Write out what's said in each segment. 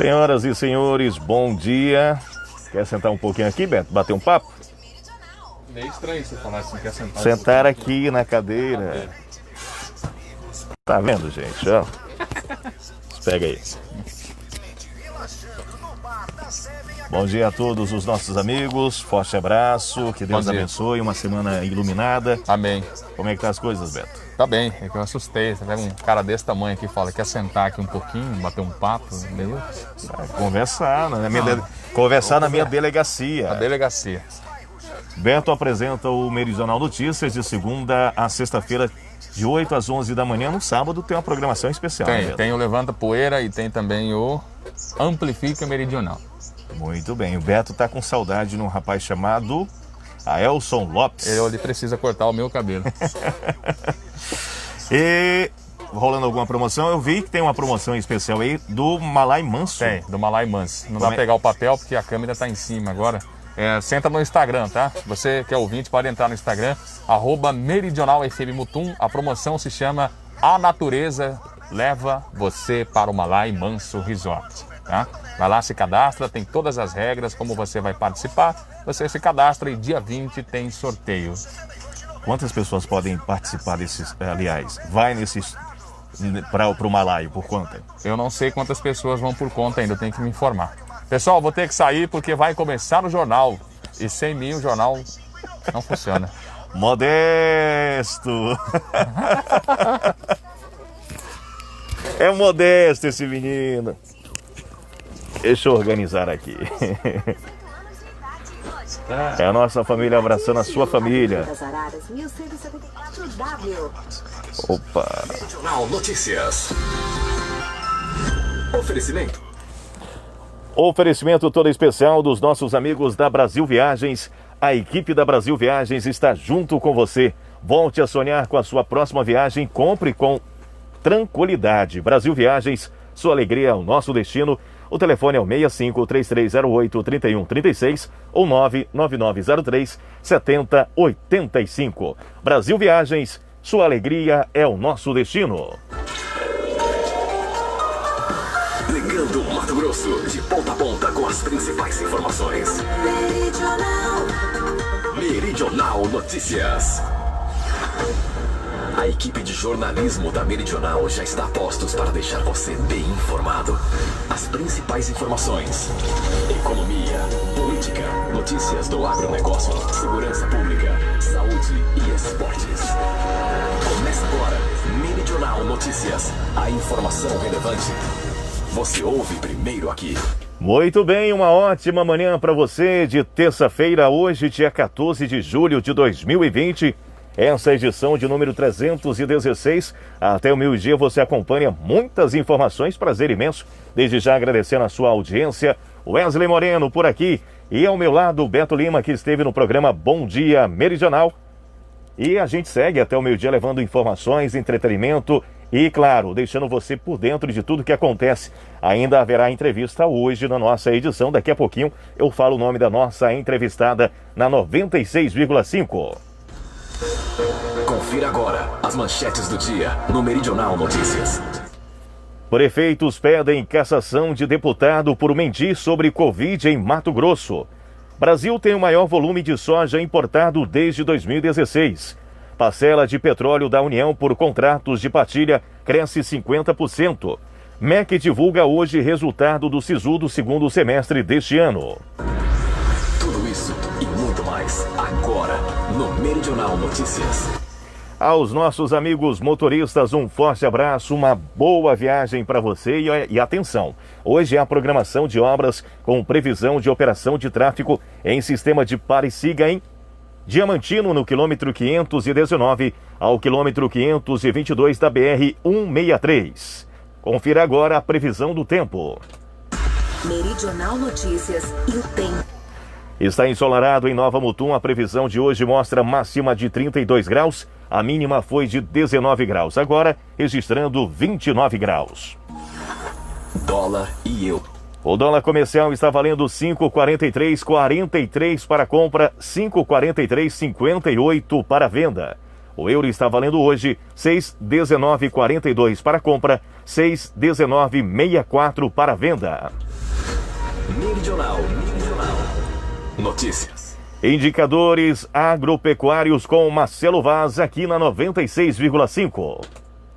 Senhoras e senhores, bom dia. Quer sentar um pouquinho aqui, Beto? Bater um papo? Meio estranho você falar assim, quer sentar Sentar aqui na cadeira. Tá vendo, gente? Ó. Pega aí. Bom dia a todos os nossos amigos. Forte abraço. Que Deus abençoe. Uma semana iluminada. Amém. Como é que tá as coisas, Beto? Tá bem, é que eu assustei. Você pega um cara desse tamanho aqui e fala, quer sentar aqui um pouquinho, bater um papo, entendeu? Conversar, né? Conversar na minha delegacia. A delegacia. Beto apresenta o Meridional Notícias de segunda a sexta-feira, de 8 às 11 da manhã. No sábado tem uma programação especial. Tem o Levanta Poeira e tem também o Amplifica Meridional. Muito bem, o Beto tá com saudade de um rapaz chamado Aelson Lopes. Ele precisa cortar o meu cabelo. E rolando alguma promoção, eu vi que tem uma promoção especial aí do Malai Manso. Tem, do Malai Manso. Não dá pra pegar o papel porque a câmera tá em cima agora. Senta no Instagram, tá? Você que é ouvinte pode entrar no Instagram, @meridionalfmmutum. A promoção se chama A Natureza Leva Você para o Malai Manso Resort, tá? Vai lá, se cadastra, tem todas as regras, como você vai participar. Você se cadastra e dia 20 tem sorteio. Quantas pessoas podem participar desses, aliás, vai nesses para o Malai, por conta? Eu não sei quantas pessoas vão por conta ainda, eu tenho que me informar. Pessoal, vou ter que sair porque vai começar o jornal. E sem mim o jornal não funciona. Modesto! É modesto esse menino. Deixa eu organizar aqui. É a nossa família abraçando a sua família. Opa! Meridional Notícias. Oferecimento todo especial dos nossos amigos da Brasil Viagens. A equipe da Brasil Viagens está junto com você. Volte a sonhar com a sua próxima viagem. Compre com tranquilidade. Brasil Viagens, sua alegria é o nosso destino. O telefone é o 65-3308-3136 ou 99903-7085. Brasil Viagens, sua alegria é o nosso destino. Ligando Mato Grosso, de ponta a ponta com as principais informações. Meridional Notícias. A equipe de jornalismo da Meridional já está a postos para deixar você bem informado. As principais informações: economia, política, notícias do agronegócio, segurança pública, saúde e esportes. Começa agora, Meridional Notícias. A informação relevante você ouve primeiro aqui. Muito bem, uma ótima manhã para você de terça-feira, hoje, dia 14 de julho de 2020. Essa edição de número 316, até o meio-dia você acompanha muitas informações, prazer imenso. Desde já agradecendo a sua audiência, Wesley Moreno por aqui e ao meu lado Beto Lima, que esteve no programa Bom Dia Meridional. E a gente segue até o meio-dia levando informações, entretenimento e, claro, deixando você por dentro de tudo que acontece. Ainda haverá entrevista hoje na nossa edição, daqui a pouquinho eu falo o nome da nossa entrevistada na 96,5. Confira agora as manchetes do dia no Meridional Notícias. Prefeitos pedem cassação de deputado por mentir sobre Covid em Mato Grosso. Brasil tem o maior volume de soja importado desde 2016. Parcela de petróleo da União por contratos de partilha cresce 50%. MEC divulga hoje resultado do SISU do segundo semestre deste ano. Tudo isso e muito mais agora no Meridional Notícias. Aos nossos amigos motoristas, um forte abraço, uma boa viagem para você e atenção. Hoje é a programação de obras com previsão de operação de tráfego em sistema de pare e siga em Diamantino, no quilômetro 519 ao quilômetro 522 da BR-163. Confira agora a previsão do tempo. Meridional Notícias e o tempo. Está ensolarado em Nova Mutum. A previsão de hoje mostra máxima de 32 graus. A mínima foi de 19 graus. Agora, registrando 29 graus. Dólar e euro. O dólar comercial está valendo 5,43,43 para compra, 5,43,58 para venda. O euro está valendo hoje 6,19,42 para compra, 6,19,64 para venda. Meridional Notícias. Indicadores agropecuários com Marcelo Vaz aqui na 96,5.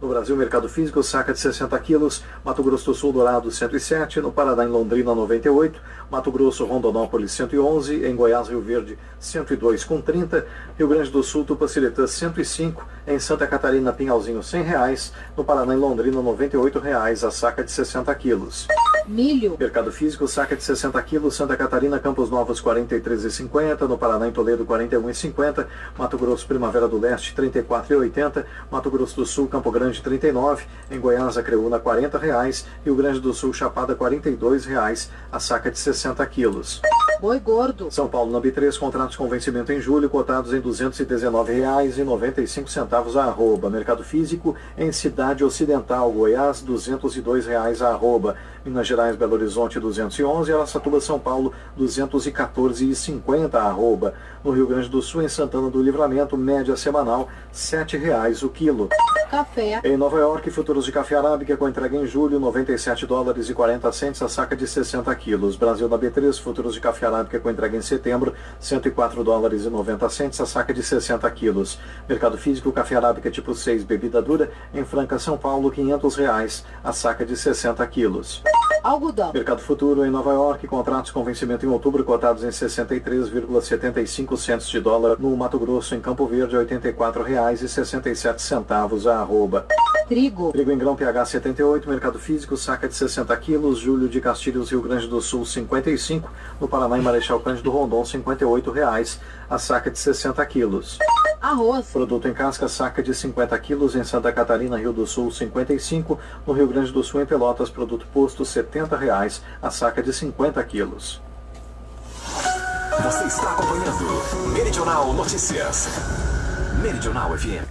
No Brasil, mercado físico, saca de 60 quilos, Mato Grosso do Sul, Dourado, 107, no Paraná, em Londrina, 98, Mato Grosso, Rondonópolis, 111, em Goiás, Rio Verde, 102,30, Rio Grande do Sul, Tupaciretã, 105, em Santa Catarina, Pinhalzinho, R$100, no Paraná, em Londrina, R$98, a saca de 60 quilos. Milho. Mercado físico, saca de 60 quilos, Santa Catarina, Campos Novos, 43,50, no Paraná, em Toledo, 41,50, Mato Grosso, Primavera do Leste, 34,80, Mato Grosso do Sul, Campo Grande, 39, em Goiás, Acreúna, R$40, Rio Grande do Sul, Chapada, R$42, a saca de 60 quilos. Boi gordo. São Paulo, na B3, contratos com vencimento em julho, cotados em R$219,95 a arroba. Mercado físico, em Cidade Ocidental, Goiás, R$202 a arroba. Minas Gerais, Belo Horizonte, 211, Araçatuba, São Paulo, 214,50 a arroba. No Rio Grande do Sul, em Santana do Livramento, média semanal, R$7 o quilo. Café. Em Nova York, futuros de café arábica com entrega em julho, $97,40 a saca de 60 quilos. Brasil na B3, futuros de café arábica com entrega em setembro, $104,90 a saca de 60 quilos. Mercado físico, café arábica tipo 6, bebida dura, em Franca, São Paulo, R$500 a saca de 60 quilos. Algodão. Mercado futuro em Nova York, contratos com vencimento em outubro cotados em 63,75 de dólar. No Mato Grosso, em Campo Verde, R$84,67 a arroba. Trigo. Trigo em grão pH 78, mercado físico, saca de 60 quilos, Júlio de Castilhos, Rio Grande do Sul, 55, no Paraná, em Marechal Cândido Rondon, R$58, a saca de 60 quilos. Arroz. Produto em casca, saca de 50 quilos, em Santa Catarina, Rio do Sul, 55, no Rio Grande do Sul, em Pelotas, produto posto, R$70, a saca de 50 quilos. Você está acompanhando Meridional Notícias. Meridional FM.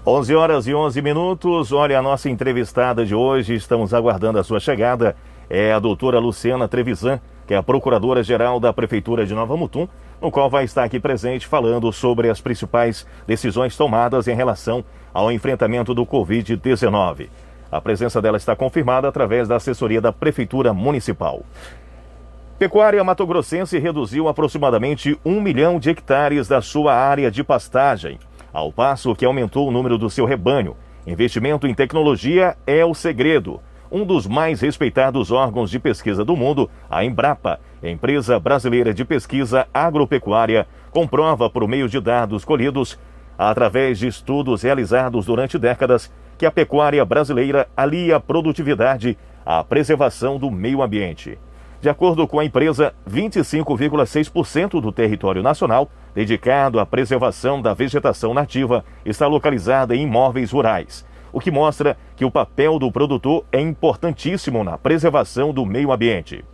11h11. Olha, a nossa entrevistada de hoje, estamos aguardando a sua chegada, é a doutora Luciana Trevisan, que é a Procuradora-Geral da Prefeitura de Nova Mutum, no qual vai estar aqui presente falando sobre as principais decisões tomadas em relação ao enfrentamento do Covid-19. A presença dela está confirmada através da assessoria da Prefeitura Municipal. Pecuária mato-grossense reduziu aproximadamente 1 milhão de hectares da sua área de pastagem, ao passo que aumentou o número do seu rebanho. Investimento em tecnologia é o segredo. Um dos mais respeitados órgãos de pesquisa do mundo, a Embrapa, empresa brasileira de pesquisa agropecuária, comprova por meio de dados colhidos, através de estudos realizados durante décadas, que a pecuária brasileira alia a produtividade à preservação do meio ambiente. De acordo com a empresa, 25,6% do território nacional dedicado à preservação da vegetação nativa está localizada em imóveis rurais, o que mostra que o papel do produtor é importantíssimo na preservação do meio ambiente.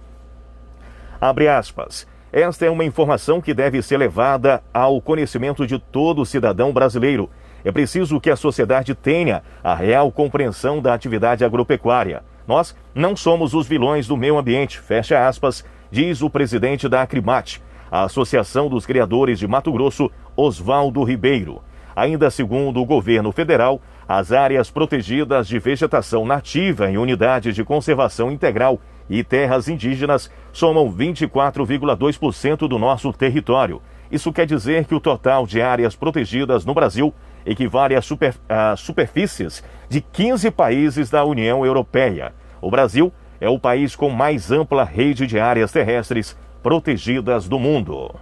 Abre aspas. Esta é uma informação que deve ser levada ao conhecimento de todo cidadão brasileiro. É preciso que a sociedade tenha a real compreensão da atividade agropecuária. Nós não somos os vilões do meio ambiente, fecha aspas, diz o presidente da Acrimate, a Associação dos Criadores de Mato Grosso, Oswaldo Ribeiro. Ainda segundo o governo federal, as áreas protegidas de vegetação nativa em unidades de conservação integral e terras indígenas somam 24,2% do nosso território. Isso quer dizer que o total de áreas protegidas no Brasil equivale a superfícies de 15 países da União Europeia. O Brasil é o país com mais ampla rede de áreas terrestres protegidas do mundo.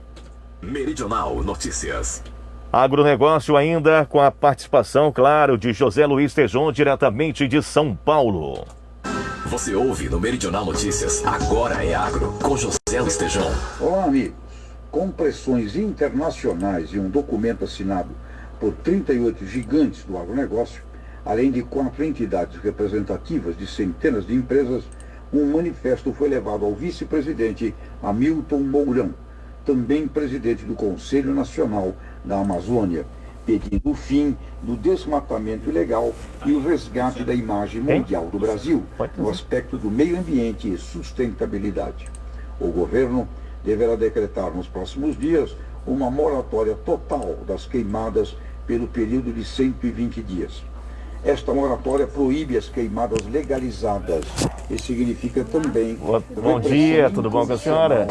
Meridional Notícias. Agronegócio ainda com a participação, claro, de José Luiz Tejon, diretamente de São Paulo. Você ouve no Meridional Notícias, Agora é Agro, com José Luiz Tejon. Olá, amigos. Com pressões internacionais e um documento assinado por 38 gigantes do agronegócio, além de 4 entidades representativas de centenas de empresas, um manifesto foi levado ao vice-presidente Hamilton Mourão, também presidente do Conselho Nacional da Amazônia, pedindo o fim do desmatamento ilegal e o resgate da imagem mundial do Brasil no aspecto do meio ambiente e sustentabilidade. O governo deverá decretar nos próximos dias uma moratória total das queimadas pelo período de 120 dias. Esta moratória proíbe as queimadas legalizadas e significa também... Bom dia, tudo bom com a senhora?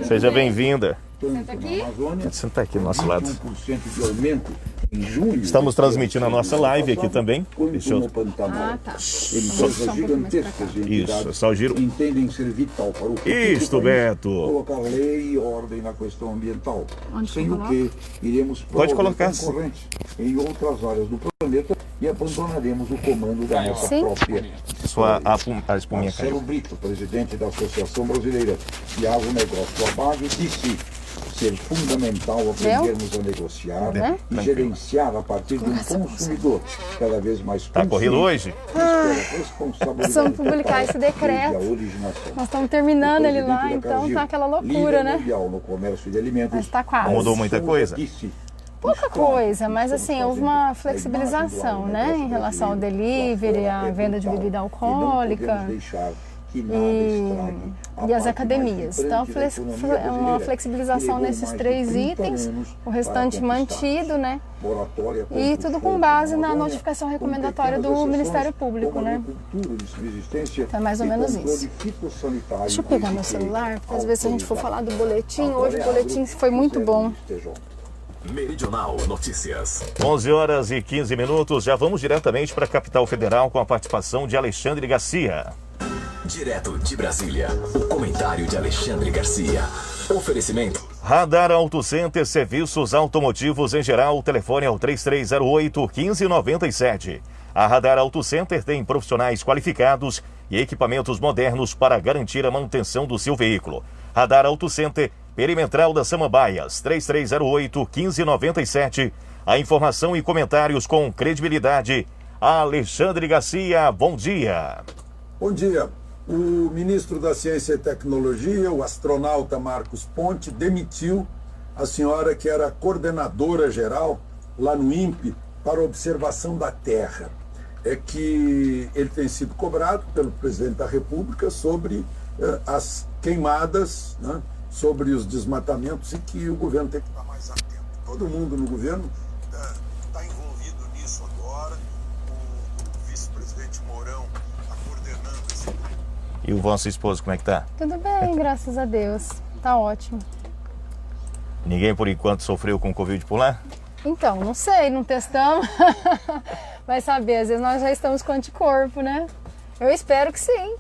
Seja bem-vinda. Senta aqui. Senta aqui do nosso lado. 1% de aumento em junho. Estamos transmitindo a nossa live aqui também. Deixa eu... Ah, tá. Empresas gigantescas e Isso, entidades só o giro. entendem ser vital para o futuro Isto, do país Beto. colocar lei e ordem na questão ambiental. Onde Sem que o que iremos Pode promover colocar. concorrentes em outras áreas do planeta e abandonaremos o comando da nossa Sim. própria. A espuminha Marcelo caiu. Brito, presidente da Associação Brasileira de Agronegócio ABAG, disse ser fundamental aprendermos a negociar Né? e gerenciar a partir de um consumidor cada vez mais Tá corrido hoje? Precisamos publicar esse decreto. Nós estamos terminando ele lá, então tá aquela loucura, né? No comércio de alimentos, Mas tá quase. Mudou muita coisa? Pouca coisa, mas assim, houve uma flexibilização, né? Em relação ao delivery, à venda de bebida alcoólica e as academias. Então, é uma flexibilização nesses 3 itens, o restante mantido, né? E tudo com base na notificação recomendatória do Ministério Público, né? Então, é mais ou menos isso. Deixa eu pegar meu celular, porque às vezes se a gente for falar do boletim, hoje o boletim foi muito bom. Meridional Notícias. 11 horas e 15 minutos. Já vamos diretamente para a capital federal com a participação de Alexandre Garcia. Direto de Brasília, o comentário de Alexandre Garcia. Oferecimento. Radar Auto Center, serviços automotivos em geral. O telefone é o 3308-1597. A Radar Auto Center tem profissionais qualificados e equipamentos modernos para garantir a manutenção do seu veículo. Radar Auto Center, Perimetral das Samambaias, 3308-1597. A informação e comentários com credibilidade. Alexandre Garcia, bom dia. Bom dia. O ministro da Ciência e Tecnologia, o astronauta Marcos Ponte, demitiu a senhora que era coordenadora geral lá no INPE para observação da Terra. É que ele tem sido cobrado pelo presidente da República sobre as queimadas, né, sobre os desmatamentos e que o governo tem que estar mais atento. Todo mundo no governo está envolvido nisso agora. O vice-presidente Mourão está coordenando esse grupo. E o vosso esposo, como é que tá? Tudo bem, graças a Deus. Tá ótimo. Ninguém, por enquanto, sofreu com Covid por lá? Então, não sei, não testamos. Vai saber, às vezes nós já estamos com anticorpo, né? Eu espero que sim.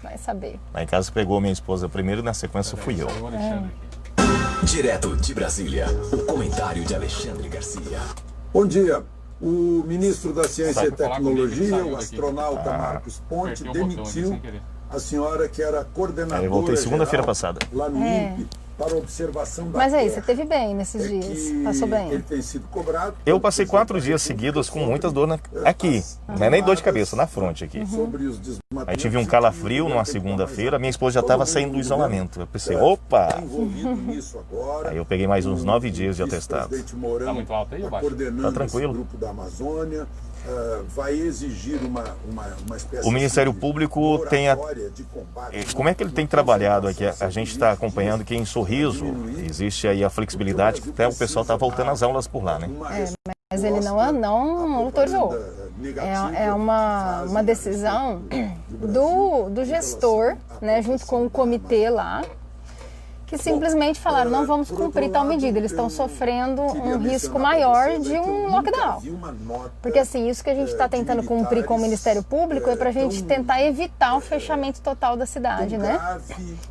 Vai saber. Lá em casa pegou minha esposa primeiro e na sequência fui eu. Direto de Brasília, o comentário de Alexandre Garcia. Bom dia. O ministro da Ciência e Tecnologia, o astronauta Marcos Ponte, demitiu a senhora que era coordenadora Eu voltei segunda-feira geral passada. lá no INPE para observação da Mas aí, Terra. você teve bem nesses dias? Passou bem? Ele tem sido cobrado. Eu passei 4 dias seguidos com muitas dores aqui. Não é nem dor de cabeça, na fronte aqui. Sobre os desmatamentos. Aí tive um calafrio numa segunda-feira, minha esposa já estava saindo do isolamento. Eu pensei, opa! Envolvido nisso agora. Aí eu peguei mais uns 9 dias de atestado. Tá muito alto aí ou baixo? Tá tranquilo. Esse grupo da Amazônia. Vai exigir uma espécie O Ministério de Público moratória tem a... de combate. Como é que ele tem trabalhado aqui? A gente está acompanhando que em Sorriso existe aí a flexibilidade que até o pessoal está voltando às aulas por lá, né? Mas ele não autorizou. É uma decisão do gestor, né, junto com o comitê lá, que simplesmente falaram, não vamos cumprir tal medida, eles estão sofrendo um risco maior de um lockdown. Porque assim, isso que a gente está tentando cumprir com o Ministério Público é para a gente tentar evitar o fechamento total da cidade, né?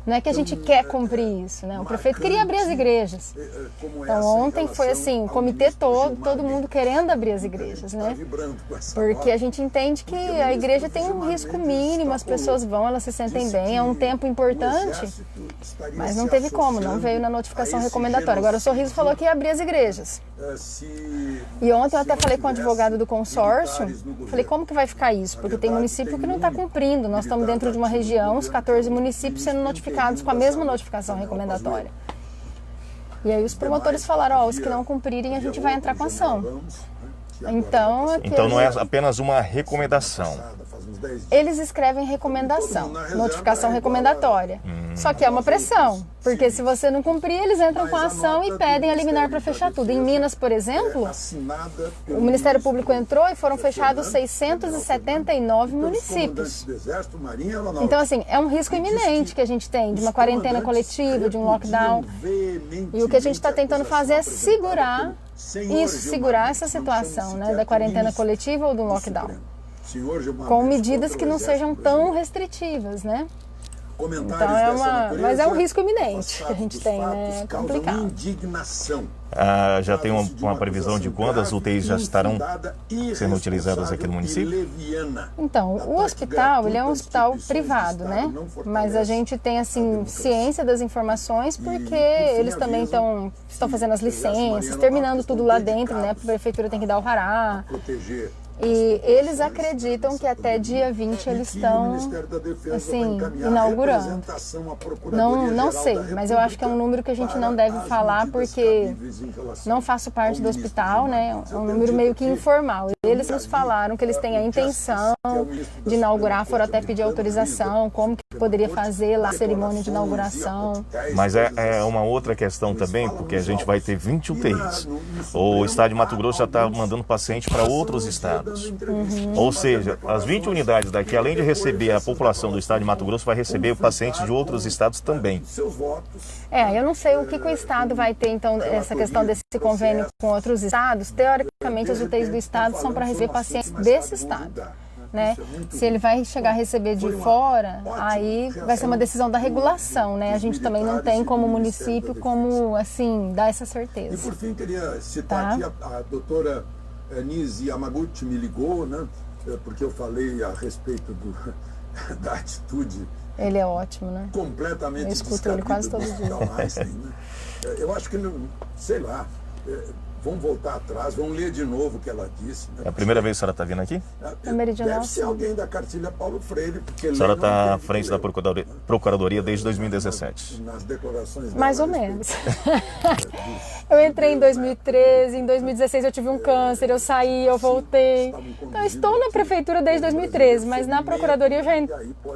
Não é que a gente quer cumprir isso, né? O prefeito queria abrir as igrejas. Então ontem foi assim, o comitê todo mundo querendo abrir as igrejas, né? Porque a gente entende que a igreja tem um risco mínimo, as pessoas vão, elas se sentem bem, é um tempo importante, mas não teve como, não veio na notificação recomendatória. Agora o Sorriso falou que ia abrir as igrejas. E ontem eu até falei com o advogado do consórcio, falei, como que vai ficar isso? Porque tem município que não está cumprindo. Nós estamos dentro de uma região, os 14 municípios sendo notificados com a mesma notificação recomendatória. E aí os promotores falaram, os que não cumprirem a gente vai entrar com ação. Então não é apenas uma recomendação. 10 dias. Eles escrevem recomendação, notificação recomendatória. Só que é uma pressão, porque se você não cumprir, eles entram com a ação e pedem a liminar para fechar tudo. Em Minas, por exemplo, o Ministério Público entrou e foram fechados 679 municípios. Então, assim, é um risco iminente que a gente tem de uma quarentena coletiva, de um lockdown. E o que a gente está tentando fazer é segurar essa situação, né, da quarentena coletiva ou do lockdown, com medidas que não sejam tão restritivas, né? Então mas é um risco iminente que a gente tem, né? É complicado. Já tem uma previsão de quando as UTIs já estarão sendo utilizadas aqui no município? Então, o hospital, ele é um hospital privado, né? Mas a gente tem, assim, ciência das informações porque eles também estão fazendo as licenças, terminando tudo lá dentro, né? A prefeitura tem que dar o alvará. E eles acreditam que até dia 20 eles estão, assim, inaugurando. Não sei, mas eu acho que é um número que a gente não deve falar porque não faço parte do hospital, né? É um número meio que informal. Eles nos falaram que eles têm a intenção de inaugurar, foram até pedir autorização, como que poderia fazer lá a cerimônia de inauguração. Mas é uma outra questão também, porque a gente vai ter 20 UTIs. O estado de Mato Grosso já está mandando paciente para outros estados. Ou seja, as 20 unidades daqui, além de receber a população do estado de Mato Grosso, vai receber pacientes de outros estados também. Eu não sei o que o estado vai ter, então, essa questão desse convênio com outros estados. Teoricamente, as UTIs do estado são para receber pacientes desse estado, né? Se ele vai chegar a receber de fora, aí vai ser uma decisão da regulação, né? A gente também não tem como município como, assim, dar essa certeza. E por fim, queria citar aqui a doutora Nise Yamaguchi me ligou, né? Porque eu falei a respeito da atitude. Ele é ótimo, né? Completamente. Eu escuto ele quase todo dia. Einstein, né? Eu acho que, sei lá, vamos voltar atrás, vamos ler de novo o que ela disse. Né? É a primeira vez que a senhora está vindo aqui? É meridional. Deve ser alguém da cartilha Paulo Freire. Porque a senhora está à frente da Procuradoria desde 2017. Nas declarações dela, mais ou menos. Eu entrei em 2013, em 2016 eu tive um câncer, eu saí, eu voltei. Então eu estou na prefeitura desde 2013, mas na procuradoria eu já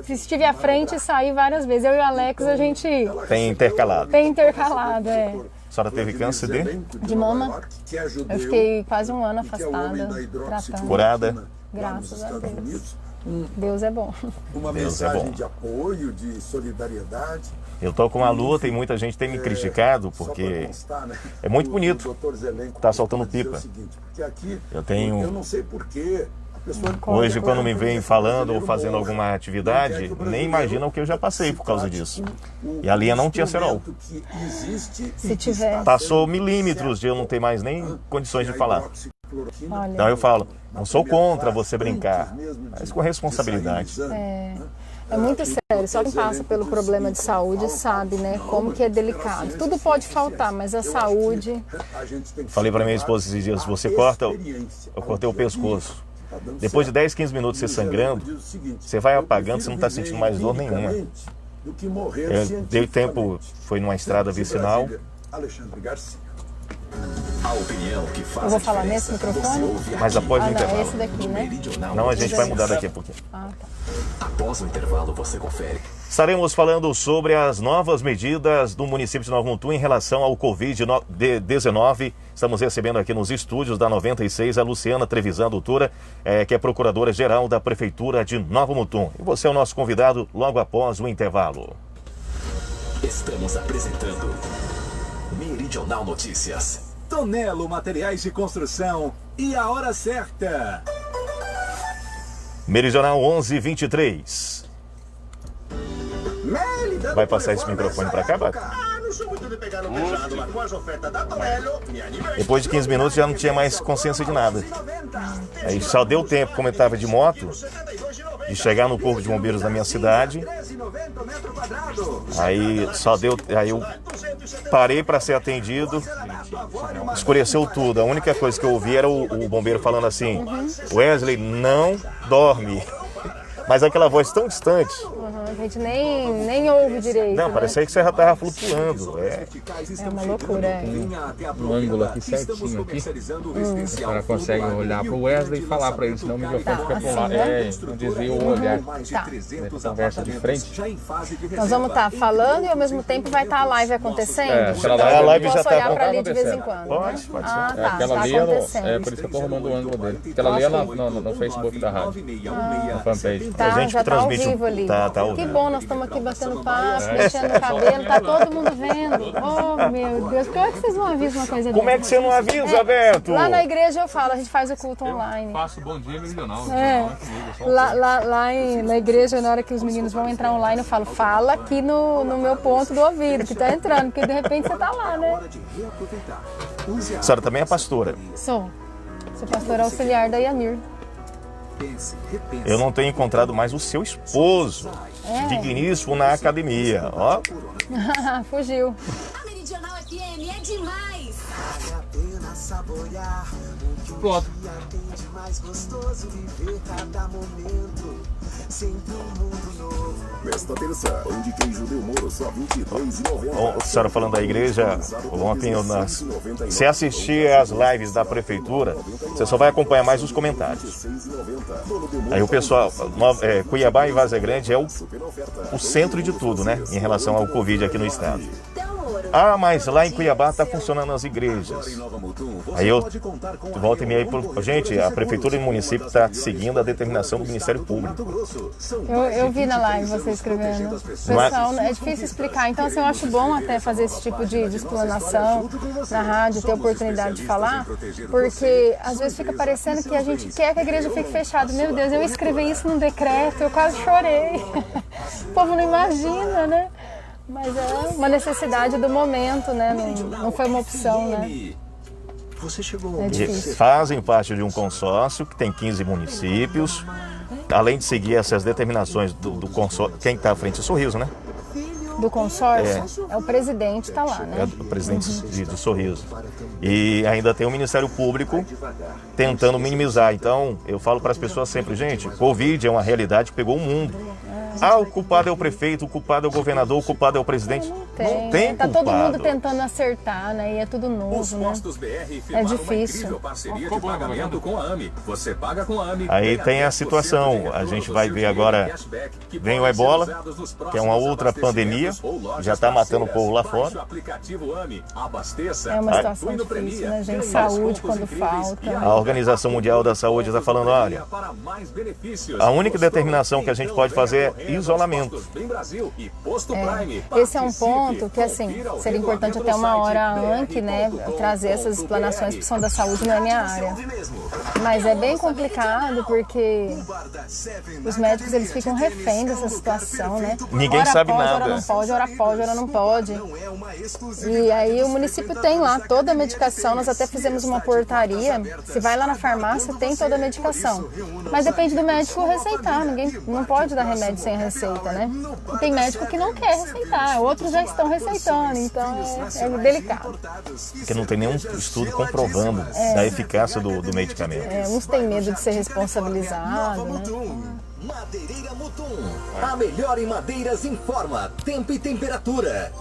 estive à frente e saí várias vezes. Eu e o Alex, a gente... Tem intercalado. Tem intercalado, é. A senhora teve câncer de mama. Eu fiquei quase um ano afastada, tratando. Curada? Graças a Deus. Deus é bom. Uma mensagem de apoio, de solidariedade. Eu tô com a luta e muita gente tem me criticado porque é muito bonito tá soltando pipa. Eu tenho... Eu não sei porquê. Hoje, quando me vem falando ou fazendo alguma atividade, nem imaginam o que eu já passei por causa disso. E a linha não tinha cerol. Se tiver. Passou milímetros de eu não ter mais nem condições de falar. Então eu falo, não sou contra você brincar, mas com responsabilidade. É muito sério, só quem passa pelo problema de saúde sabe, né, como que é delicado. Tudo pode faltar, mas a saúde... Falei para minha esposa esses dias, você corta, eu cortei o pescoço. Depois de 10, 15 minutos você sangrando, você vai apagando, você não está sentindo mais dor nenhuma. Eu dei tempo, foi numa estrada vicinal. A opinião que faz eu vou falar nesse microfone? Mas após o intervalo. Esse daqui, né? Não, a gente vai mudar daqui a pouquinho. Tá. Após o intervalo, você confere. Estaremos falando sobre as novas medidas do município de Nova Mutum em relação ao Covid-19. Estamos recebendo aqui nos estúdios da 96 a Luciana Trevisan, doutora, que é procuradora-geral da Prefeitura de Nova Mutum. E você é o nosso convidado logo após o intervalo. Estamos apresentando Meridional Notícias. Tonelo Materiais de Construção e a hora certa. Meridional 11:23. Vai passar esse microfone para cá, Baca? Depois de 15 minutos já não tinha mais consciência de nada. Aí só deu tempo, como eu estava de moto, de chegar no Corpo de Bombeiros da minha cidade. Aí eu parei para ser atendido. Escureceu tudo. A única coisa que eu ouvi era o bombeiro falando assim: Wesley, não dorme. Mas aquela voz tão distante. gente nem ouve direito. Não, né? parecia que você já estava flutuando. É uma loucura. Um ângulo aqui certinho aqui. O cara consegue olhar pro Wesley e falar pra ele, senão o microfone fica pro lado. Não desvia o olhar. Tá. Conversa de frente. Nós vamos estar falando e ao mesmo tempo vai estar a live acontecendo. A live já Posso tá olhar pra ali de acontecendo. vez em quando. Pode ser. Ah, tá. Aquela Tá ali, acontecendo. por isso que eu tô arrumando o ângulo dele. Aquela ali é no Facebook da rádio. No fanpage. Tá, A gente já que tá ao transmite vivo ali. tá ao Que vivo. bom, nós estamos aqui batendo papo, mexendo no cabelo, tá todo mundo vendo. Oh, meu Deus, por que vocês não avisam uma coisa dessa? Como é que você não avisa, Beto? Lá na igreja eu falo, a gente faz o culto online. Faço bom dia meridional. Na igreja, na hora que os meninos vão entrar online, eu falo, fala aqui no meu ponto do ouvido, que tá entrando, porque de repente você tá lá, né? A senhora também é pastora. Sou pastora auxiliar da Yamir. Eu não tenho encontrado mais o seu esposo, digníssimo na academia, ó. Fugiu. A Meridional FM é demais. Pronto. Nesta terça, pão de queijo Del Moro, só R$ 22,90. A senhora falando da igreja, ontem se assistir às lives da prefeitura, você só vai acompanhar mais os comentários. Aí o pessoal, Cuiabá e Várzea Grande é o centro de tudo, né? Em relação ao Covid aqui no estado. Ah, mas lá em Cuiabá está funcionando as igrejas. Aí eu volto e meia aí, gente, a prefeitura e o município está seguindo a determinação do Ministério Público. Eu vi na live você escrevendo. Pessoal, é difícil explicar. Então, assim, eu acho bom até fazer esse tipo de explanação na rádio, ter oportunidade de falar, porque às vezes fica parecendo que a gente quer que a igreja fique fechada. Meu Deus, eu escrevi isso num decreto, eu quase chorei. O povo não imagina, né? Mas é uma necessidade do momento, né? Não foi uma opção, né? É difícil. Fazem parte de um consórcio que tem 15 municípios. Além de seguir essas determinações do consórcio, quem está à frente é o Sorriso, né? Do consórcio? É o presidente, está lá, né? É o presidente do Sorriso. E ainda tem o Ministério Público tentando minimizar. Então, eu falo para as pessoas sempre, gente, Covid é uma realidade que pegou o mundo. Ah, o culpado é o prefeito, o culpado é o governador, o culpado é o presidente. Não tem tá culpado. todo mundo tentando acertar, né? E é tudo novo, né? É difícil. Aí tem a situação, a gente vai ver agora, vem o ebola, que é uma outra pandemia, já está matando o povo lá fora. É uma situação difícil, né, gente? Saúde quando falta. A Organização Mundial da Saúde está falando, olha, a única determinação que a gente pode fazer é isolamento. Esse é um ponto que, assim, seria importante até uma hora antes, né, trazer essas explanações, porque são da saúde, não é minha área. Mas é bem complicado porque os médicos, eles ficam refém dessa situação, né? Ninguém hora sabe pode, nada. Hora não pode, hora pode, hora não pode. E aí o município tem lá toda a medicação, nós até fizemos uma portaria, se vai lá na farmácia, tem toda a medicação. Mas depende do médico receitar, ninguém não pode dar remédio sem a receita, né? E tem médico que não quer receitar, outros já estão receitando, então é delicado. Porque não tem nenhum estudo comprovando a eficácia do medicamento. Uns têm medo de ser responsabilizado, né? Madeireira Mutum, a melhor em madeiras informa tempo e temperatura.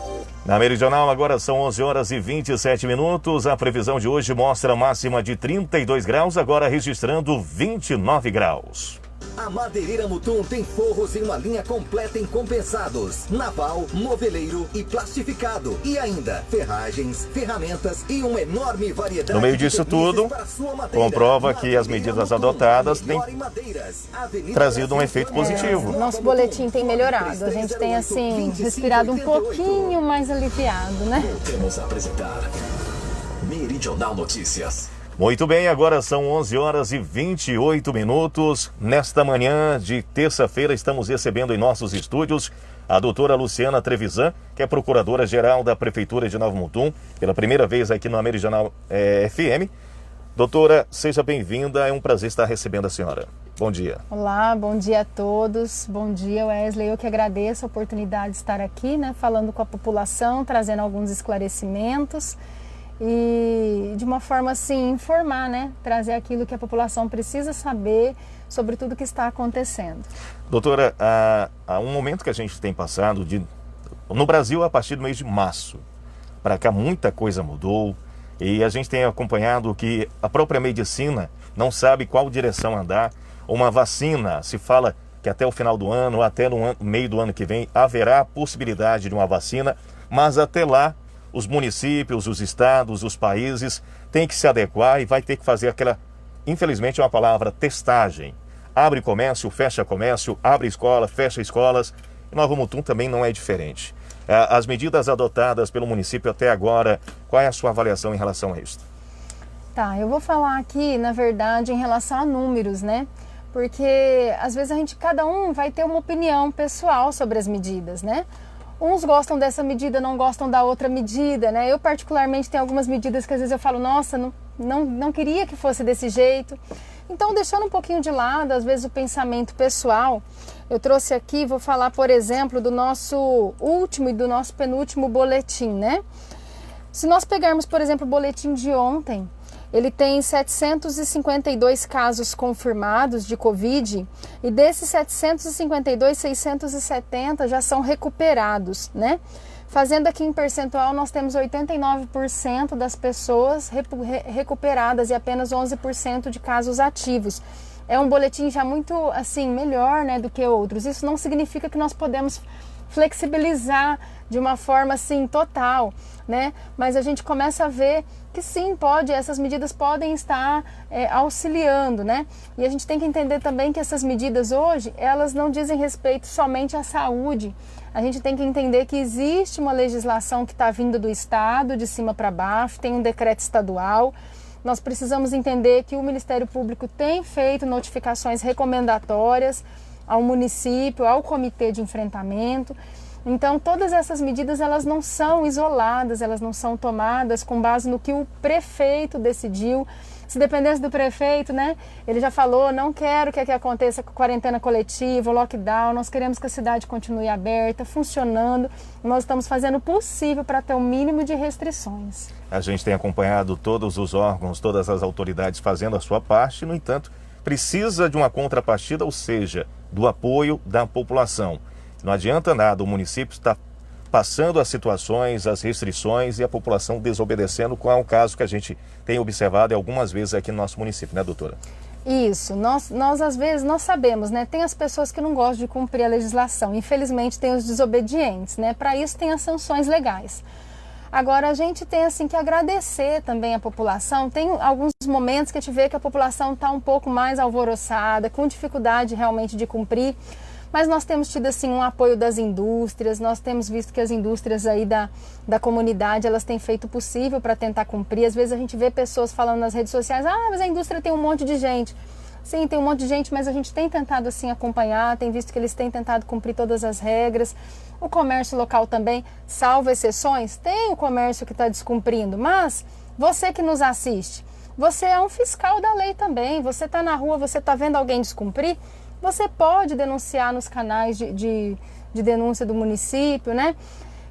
Na Meridional agora são 11 horas e 27 minutos. A previsão de hoje mostra máxima de 32 graus, agora registrando 29 graus. A Madeireira Mutum tem forros em uma linha completa em compensados, naval, moveleiro e plastificado. E ainda ferragens, ferramentas e uma enorme variedade. No meio disso tudo, comprova que as medidas adotadas têm trazido um efeito positivo. Nosso boletim tem melhorado. A gente tem, assim, respirado um pouquinho mais aliviado, né? Voltamos a apresentar Meridional Notícias. Muito bem, agora são 11 horas e 28 minutos. Nesta manhã de terça-feira, estamos recebendo em nossos estúdios a doutora Luciana Trevisan, que é procuradora-geral da Prefeitura de Nova Mutum, pela primeira vez aqui no Meridional FM. Doutora, seja bem-vinda, é um prazer estar recebendo a senhora. Bom dia. Olá, bom dia a todos. Bom dia, Wesley. Eu que agradeço a oportunidade de estar aqui, né, falando com a população, trazendo alguns esclarecimentos. e de uma forma assim informar, né? Trazer aquilo que a população precisa saber sobre tudo que está acontecendo. Doutora, há um momento que a gente tem passado no Brasil a partir do mês de março. Para cá muita coisa mudou e a gente tem acompanhado que a própria medicina não sabe qual direção andar. Uma vacina, se fala que até o final do ano, ou até no meio do ano que vem, haverá a possibilidade de uma vacina, mas até lá os municípios, os estados, os países têm que se adequar e vai ter que fazer aquela, infelizmente é uma palavra, testagem. Abre comércio, abre escola, fecha escolas. E Nova Mutum também não é diferente. As medidas adotadas pelo município até agora, qual é a sua avaliação em relação a isso? Tá, eu vou falar aqui, na verdade, em relação a números, né? Porque às vezes cada um vai ter uma opinião pessoal sobre as medidas, né? Uns gostam dessa medida, não gostam da outra medida, né? Eu particularmente tenho algumas medidas que às vezes eu falo, nossa, não queria que fosse desse jeito. Então, deixando um pouquinho de lado, às vezes, o pensamento pessoal, eu trouxe aqui, vou falar, por exemplo, do nosso último e do nosso penúltimo boletim, né? Se nós pegarmos, por exemplo, o boletim de ontem, ele tem 752 casos confirmados de Covid e desses 752, 670 já são recuperados, né? Fazendo aqui em percentual, nós temos 89% das pessoas recuperadas e apenas 11% de casos ativos. É um boletim já muito, assim, melhor, né, do que outros. Isso não significa que nós podemos flexibilizar de uma forma, assim, total, né? Mas a gente começa a ver que sim, essas medidas podem estar auxiliando, né? E a gente tem que entender também que essas medidas hoje, elas não dizem respeito somente à saúde. A gente tem que entender que existe uma legislação que está vindo do Estado, de cima para baixo, tem um decreto estadual. Nós precisamos entender que o Ministério Público tem feito notificações recomendatórias ao município, ao comitê de enfrentamento. Então, todas essas medidas, elas não são isoladas, elas não são tomadas com base no que o prefeito decidiu. Se dependesse do prefeito, né, ele já falou, não quero que aqui aconteça quarentena coletiva, lockdown, nós queremos que a cidade continue aberta, funcionando. Nós estamos fazendo o possível para ter o mínimo de restrições. A gente tem acompanhado todos os órgãos, todas as autoridades fazendo a sua parte, no entanto, precisa de uma contrapartida, ou seja, do apoio da população. Não adianta nada o município estar passando as situações, as restrições e a população desobedecendo, qual é o caso que a gente tem observado algumas vezes aqui no nosso município, né, doutora? Isso, nós às vezes, nós sabemos, né, tem as pessoas que não gostam de cumprir a legislação, infelizmente tem os desobedientes, né, para isso tem as sanções legais. Agora, a gente tem assim que agradecer também a população, tem alguns momentos que a gente vê que a população está um pouco mais alvoroçada, com dificuldade realmente de cumprir, mas nós temos tido assim um apoio das indústrias, nós temos visto que as indústrias aí da comunidade, elas têm feito o possível para tentar cumprir. Às vezes a gente vê pessoas falando nas redes sociais, mas a indústria tem um monte de gente. Sim, tem um monte de gente, mas a gente tem tentado assim acompanhar, tem visto que eles têm tentado cumprir todas as regras. O comércio local também, salvo exceções, tem o comércio que está descumprindo, mas você que nos assiste, você é um fiscal da lei também, você está na rua, você está vendo alguém descumprir, você pode denunciar nos canais de denúncia do município, né?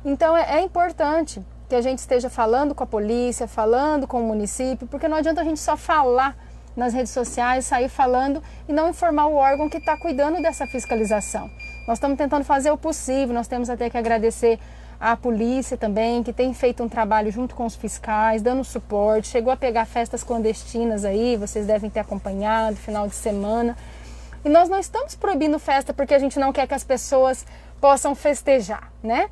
Então é importante que a gente esteja falando com a polícia, falando com o município, porque não adianta a gente só falar nas redes sociais, sair falando e não informar o órgão que está cuidando dessa fiscalização. Nós estamos tentando fazer o possível, nós temos até que agradecer à polícia também, que tem feito um trabalho junto com os fiscais, dando suporte, chegou a pegar festas clandestinas aí, vocês devem ter acompanhado, final de semana. E nós não estamos proibindo festa porque a gente não quer que as pessoas possam festejar, né?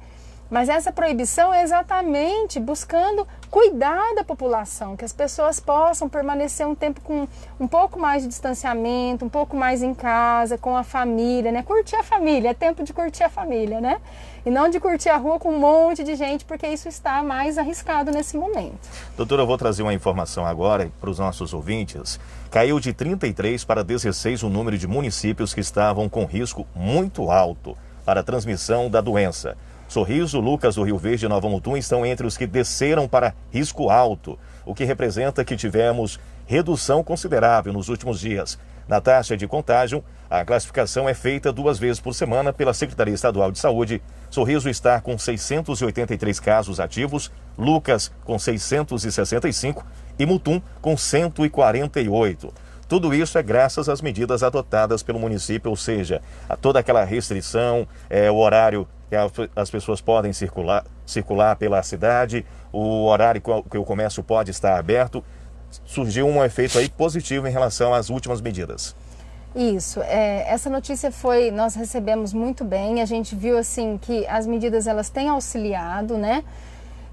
Mas essa proibição é exatamente buscando cuidar da população, que as pessoas possam permanecer um tempo com um pouco mais de distanciamento, um pouco mais em casa, com a família, né? Curtir a família, é tempo de curtir a família, né? E não de curtir a rua com um monte de gente, porque isso está mais arriscado nesse momento. Doutora, eu vou trazer uma informação agora para os nossos ouvintes. Caiu de 33 para 16 o número de municípios que estavam com risco muito alto para a transmissão da doença. Sorriso, Lucas do Rio Verde e Nova Mutum estão entre os que desceram para risco alto, o que representa que tivemos redução considerável nos últimos dias. Na taxa de contágio, a classificação é feita 2 vezes por semana pela Secretaria Estadual de Saúde. Sorriso está com 683 casos ativos, Lucas com 665 e Mutum com 148. Tudo isso é graças às medidas adotadas pelo município, ou seja, a toda aquela restrição, o horário que as pessoas podem circular pela cidade, o horário que o comércio pode estar aberto. Surgiu um efeito aí positivo em relação às últimas medidas. Isso, essa notícia nós recebemos muito bem, a gente viu assim que as medidas elas têm auxiliado, né?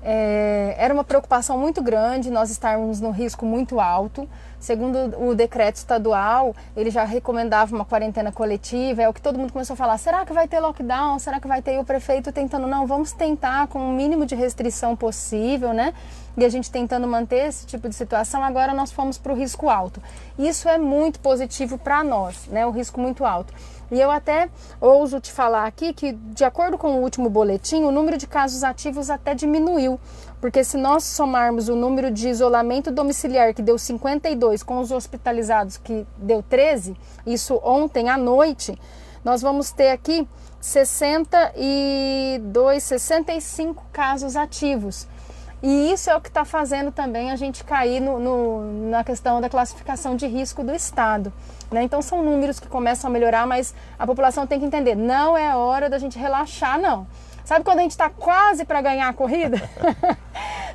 Era uma preocupação muito grande nós estarmos no risco muito alto. Segundo o decreto estadual, ele já recomendava uma quarentena coletiva, é o que todo mundo começou a falar, será que vai ter lockdown, será que vai ter? E o prefeito tentando, não, vamos tentar com o mínimo de restrição possível, né? E a gente tentando manter esse tipo de situação, agora nós fomos para o risco alto. Isso é muito positivo para nós, né? O risco muito alto. E eu até ouso te falar aqui que, de acordo com o último boletim, o número de casos ativos até diminuiu. Porque se nós somarmos o número de isolamento domiciliar, que deu 52, com os hospitalizados, que deu 13, isso ontem à noite, nós vamos ter aqui 65 casos ativos. E isso é o que está fazendo também a gente cair na questão da classificação de risco do estado, né? Então são números que começam a melhorar, mas a população tem que entender, não é hora da gente relaxar, não. Sabe quando a gente está quase para ganhar a corrida?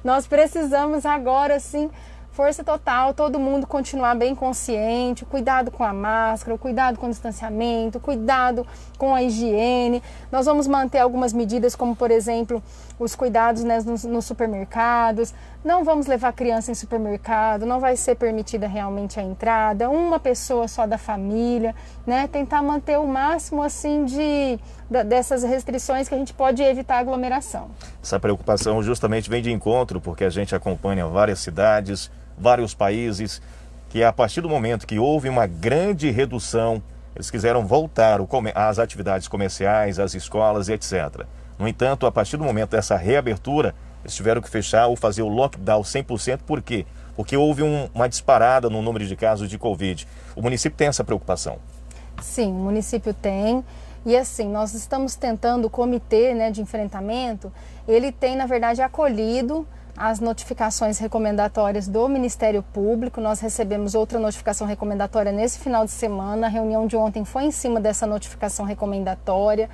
Nós precisamos agora, sim, força total, todo mundo continuar bem consciente, cuidado com a máscara, cuidado com o distanciamento, cuidado com a higiene. Nós vamos manter algumas medidas, como por exemplo, os cuidados, né, nos supermercados. Não vamos levar criança em supermercado, não vai ser permitida realmente a entrada, uma pessoa só da família, né? Tentar manter o máximo assim dessas restrições que a gente pode evitar aglomeração. Essa preocupação justamente vem de encontro, porque a gente acompanha várias cidades, vários países, que a partir do momento que houve uma grande redução, eles quiseram voltar às atividades comerciais, às escolas e etc. No entanto, a partir do momento dessa reabertura, eles tiveram que fechar ou fazer o lockdown 100%. Por quê? Porque houve uma disparada no número de casos de Covid. O município tem essa preocupação? Sim, o município tem. E assim, nós estamos tentando, o comitê, né, de enfrentamento, ele tem, na verdade, acolhido as notificações recomendatórias do Ministério Público. Nós recebemos outra notificação recomendatória nesse final de semana. A reunião de ontem foi em cima dessa notificação recomendatória.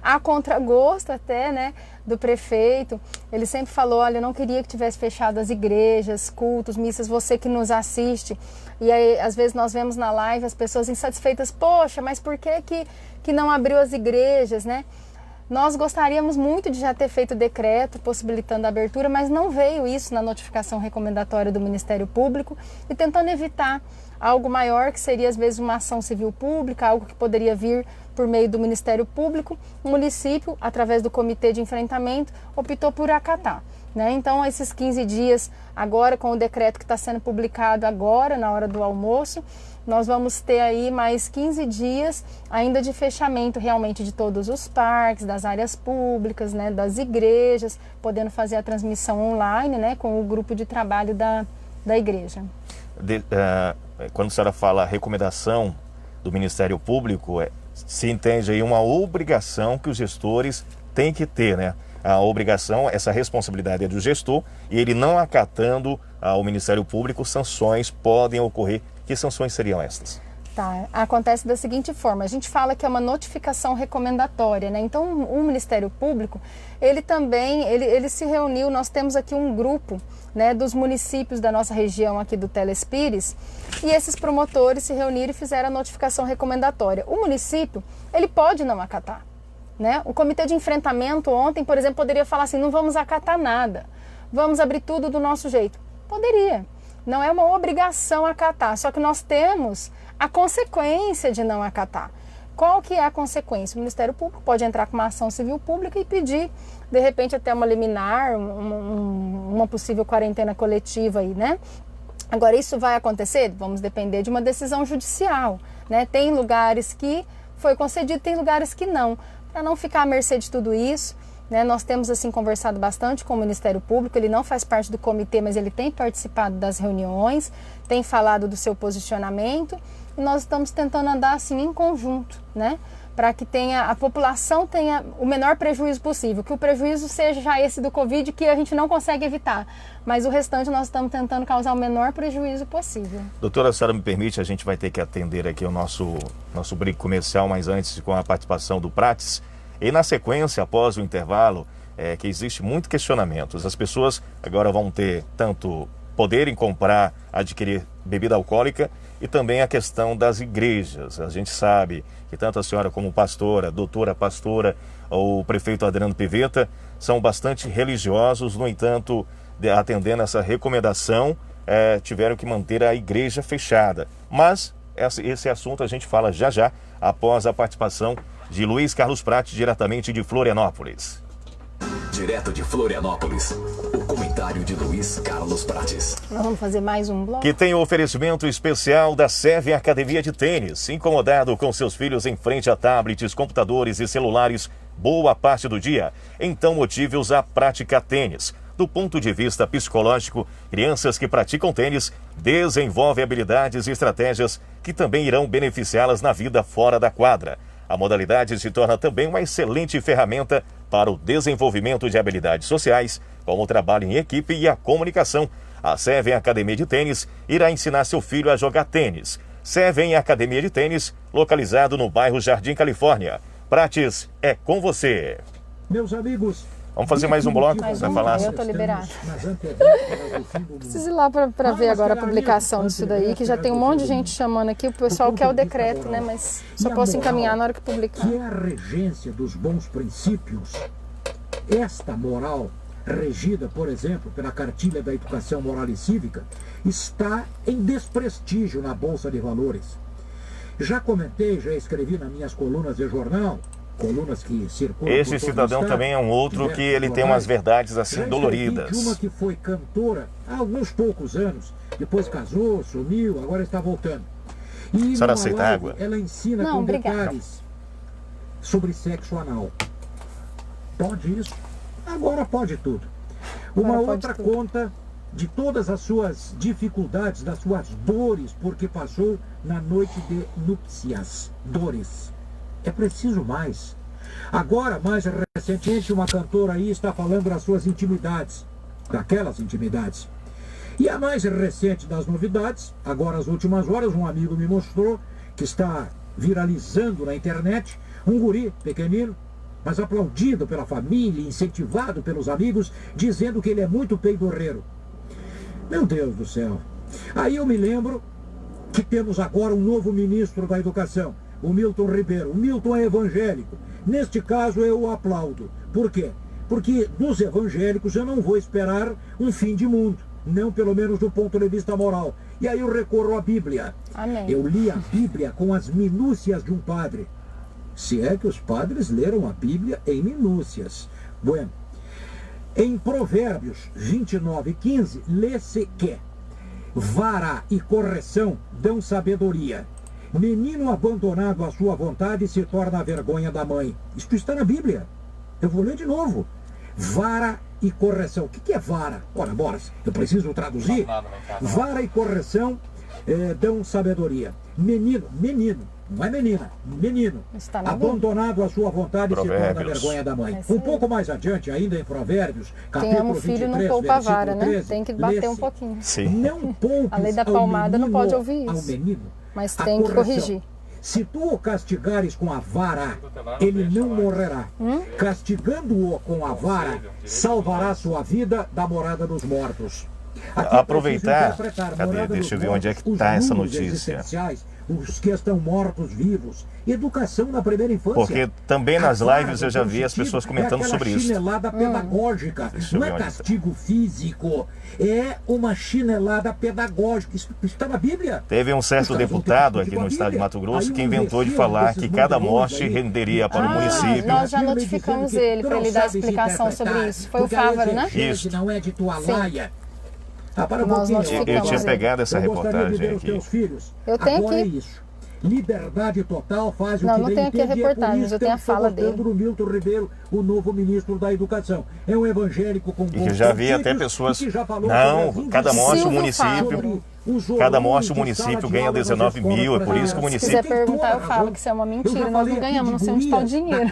A contragosto até, né, do prefeito, ele sempre falou, olha, eu não queria que tivesse fechado as igrejas, cultos, missas, você que nos assiste. E aí, às vezes nós vemos na live as pessoas insatisfeitas, poxa, mas por que não abriu as igrejas, né? Nós gostaríamos muito de já ter feito decreto possibilitando a abertura, mas não veio isso na notificação recomendatória do Ministério Público e tentando evitar algo maior, que seria às vezes uma ação civil pública, algo que poderia vir por meio do Ministério Público. O município, através do Comitê de Enfrentamento, optou por acatar, né? Então, esses 15 dias, agora com o decreto que está sendo publicado agora, na hora do almoço, nós vamos ter aí mais 15 dias ainda de fechamento realmente de todos os parques, das áreas públicas, né, das igrejas, podendo fazer a transmissão online, né, com o grupo de trabalho da igreja. Quando a senhora fala recomendação do Ministério Público, se entende aí uma obrigação que os gestores têm que ter, né? A obrigação, essa responsabilidade é do gestor, e ele não acatando ao Ministério Público, sanções podem ocorrer. Que sanções seriam estas? Tá, acontece da seguinte forma, a gente fala que é uma notificação recomendatória, né? Então o Ministério Público, ele também, ele se reuniu, nós temos aqui um grupo, né, dos municípios da nossa região aqui do Telespires, e esses promotores se reuniram e fizeram a notificação recomendatória. O município, ele pode não acatar, né? O Comitê de Enfrentamento ontem, por exemplo, poderia falar assim, não vamos acatar nada, vamos abrir tudo do nosso jeito. Poderia. Não é uma obrigação acatar, só que nós temos a consequência de não acatar. Qual que é a consequência? O Ministério Público pode entrar com uma ação civil pública e pedir, de repente, até uma liminar, uma possível quarentena coletiva aí, né? Agora, isso vai acontecer? Vamos depender de uma decisão judicial, né? Tem lugares que foi concedido, tem lugares que não. Para não ficar à mercê de tudo isso, né? Nós temos assim conversado bastante com o Ministério Público, ele não faz parte do comitê, mas ele tem participado das reuniões, tem falado do seu posicionamento, e nós estamos tentando andar assim em conjunto, né? Para que a população tenha o menor prejuízo possível, que o prejuízo seja já esse do Covid, que a gente não consegue evitar, mas o restante nós estamos tentando causar o menor prejuízo possível. Doutora, a senhora me permite, a gente vai ter que atender aqui o nosso break comercial, mas antes com a participação do Prates, e na sequência, após o intervalo, que existe muito questionamentos. As pessoas agora vão ter tanto poderem comprar, adquirir bebida alcoólica e também a questão das igrejas. A gente sabe que tanto a senhora como pastora, doutora pastora, ou o prefeito Adriano Pivetta são bastante religiosos, no entanto, atendendo essa recomendação, tiveram que manter a igreja fechada. Mas esse assunto a gente fala já já, após a participação de Luiz Carlos Prates, diretamente de Florianópolis. Direto de Florianópolis, o comentário de Luiz Carlos Prates. Nós vamos fazer mais um bloco. Que tem o oferecimento especial da Seven Academia de Tênis. Incomodado com seus filhos em frente a tablets, computadores e celulares boa parte do dia? Então motive-os a praticar tênis. Do ponto de vista psicológico, crianças que praticam tênis desenvolvem habilidades e estratégias que também irão beneficiá-las na vida fora da quadra. A modalidade se torna também uma excelente ferramenta para o desenvolvimento de habilidades sociais, como o trabalho em equipe e a comunicação. A Seven Academia de Tênis irá ensinar seu filho a jogar tênis. Seven Academia de Tênis, localizado no bairro Jardim Califórnia. Prates, é com você. Meus amigos... Vamos fazer mais um bloco para falar. Eu estou liberado. Preciso ir lá para ver agora a publicação disso daí, que já tem um monte de gente chamando aqui. O pessoal quer o decreto, né? Mas só posso encaminhar na hora que publicar. Que é a regência dos bons princípios. Esta moral, regida, por exemplo, pela Cartilha da Educação Moral e Cívica, está em desprestígio na Bolsa de Valores. Já comentei, já escrevi nas minhas colunas de jornal, colunas que circulam. Esse cidadão também é um outro que ele tem umas verdades assim doloridas. Uma que foi cantora há alguns poucos anos, depois casou, sumiu, agora está voltando. E a senhora aceita água? Ela ensina com detalhes sobre sexo anal. Pode isso? Agora pode tudo. Uma outra conta de todas as suas dificuldades, das suas dores, porque passou na noite de núpcias. Dores. É preciso mais. Agora, mais recentemente, uma cantora aí está falando das suas intimidades, daquelas intimidades. E a mais recente das novidades, agora às últimas horas, um amigo me mostrou que está viralizando na internet um guri pequenino, mas aplaudido pela família, incentivado pelos amigos, dizendo que ele é muito peidorreiro. Meu Deus do céu. Aí eu me lembro que temos agora um novo ministro da Educação, o Milton Ribeiro. O Milton é evangélico. Neste caso eu o aplaudo. Por quê? Porque dos evangélicos eu não vou esperar um fim de mundo. Não, pelo menos do ponto de vista moral. E aí eu recorro à Bíblia. Amém. Eu li a Bíblia com as minúcias de um padre. Se é que os padres leram a Bíblia em minúcias. Bueno. Em Provérbios 29:15, lê-se que vara e correção dão sabedoria. Menino abandonado à sua vontade se torna a vergonha da mãe. Isto está na Bíblia. Eu vou ler de novo. Vara e correção. O que é vara? Ora, Boris, eu preciso traduzir. Vara e correção dão sabedoria. Menino, não é menina, menino. Abandonado à sua vontade se torna a vergonha da mãe. Um pouco mais adiante, ainda em Provérbios, capítulo 23, quem ama o filho não poupa a vara, né? 13, tem que bater um pouquinho. Sim. Não poupes a lei da palmada não pode ouvir isso. Ao menino, mas tem que corrigir. Se tu o castigares com a vara, ele não morrerá. Castigando-o com a vara, salvará sua vida da morada dos mortos. Aqui aproveitar, cadê? Deixa eu ver onde é que está essa notícia. Os que estão mortos vivos. Educação na primeira infância. Porque também nas lives eu já vi as pessoas comentando sobre isso. É uma chinelada pedagógica. Não é castigo físico. É uma chinelada pedagógica. Isso está na Bíblia. Teve um certo deputado aqui no estado de Mato Grosso que inventou de falar que cada morte renderia para o município. Nós já notificamos ele para ele dar explicação sobre isso. Foi o Fávaro, né? Isso. Não é de tua laia. Eu tinha pegado essa reportagem aqui. Eu tenho agora aqui. É isso. liberdade total, faz não, o que não bem tem aqui a entende, reportagem, mas eu tenho a fala dele. No Milton Ribeiro, o novo ministro da Educação. É um evangélico com E que já vi até pessoas... Não, cada morte o município... Cada morte o município ganha 19 mil, é por isso que o município... Se quiser perguntar, eu falo que isso é uma mentira, nós não ganhamos, não sei onde está o dinheiro.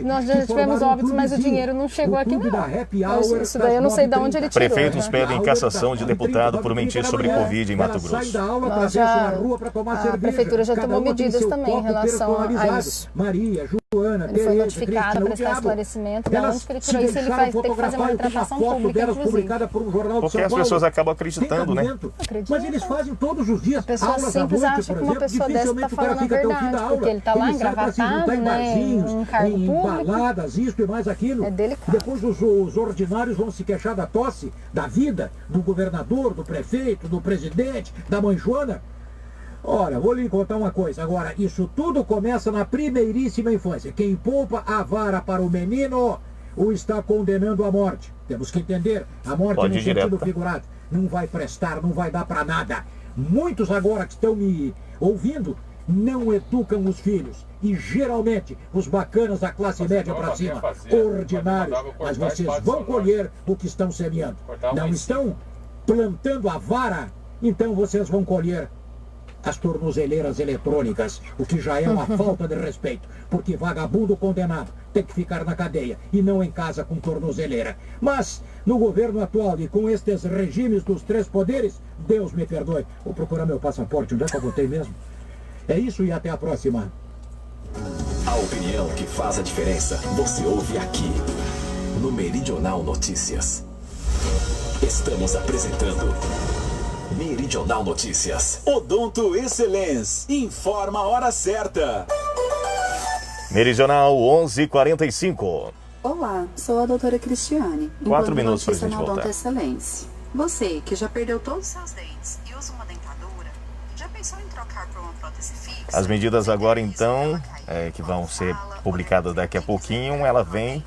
Nós já tivemos óbitos, mas o dinheiro não chegou aqui não. Isso daí eu não sei de onde ele tirou. Prefeitos pedem cassação de deputado por mentir sobre Covid em Mato Grosso. A prefeitura já tomou medidas também em relação a isso. Ele foi notificado para prestar esclarecimento, da onde que ele tirou isso, ele vai ter que fazer uma retratação pública, inclusive. Porque as pessoas acabam acreditando, né? Mas eles fazem todos os dias. A pessoa simples acha que uma pessoa dessa está falando a verdade, porque ele está lá engravatado, né, em um cargo público. Baladas, isso e mais aquilo. É delicado. Depois os ordinários vão se queixar da tosse, da vida, do governador, do prefeito, do presidente, da mãe Joana. Ora, vou lhe contar uma coisa. Agora, isso tudo começa na primeiríssima infância. Quem poupa a vara para o menino o está condenando à morte. Temos que entender, a morte no sentido figurado não vai prestar, não vai dar para nada. Muitos agora que estão me ouvindo não educam os filhos. E geralmente os bacanas da classe média para cima, ordinários. Mas vocês vão colher o que estão semeando. Não estão plantando a vara, então vocês vão colher as tornozeleiras eletrônicas, o que já é uma falta de respeito, porque vagabundo condenado tem que ficar na cadeia e não em casa com tornozeleira. Mas no governo atual e com estes regimes dos três poderes, Deus me perdoe. Vou procurar meu passaporte, onde é que eu botei mesmo? É isso e até a próxima. A opinião que faz a diferença, você ouve aqui, no Meridional Notícias. Estamos apresentando Meridional Notícias. Odonto Excelência. Informa a hora certa. Meridional 11:45. Olá, sou a doutora Cristiane. 4 minutos para a gente voltar. Odonto Excelência. Você que já perdeu todos os seus dentes e usa uma dentadura, já pensou em trocar por uma prótese fixa? As medidas agora então, que vão ser publicadas daqui a pouquinho, ela vem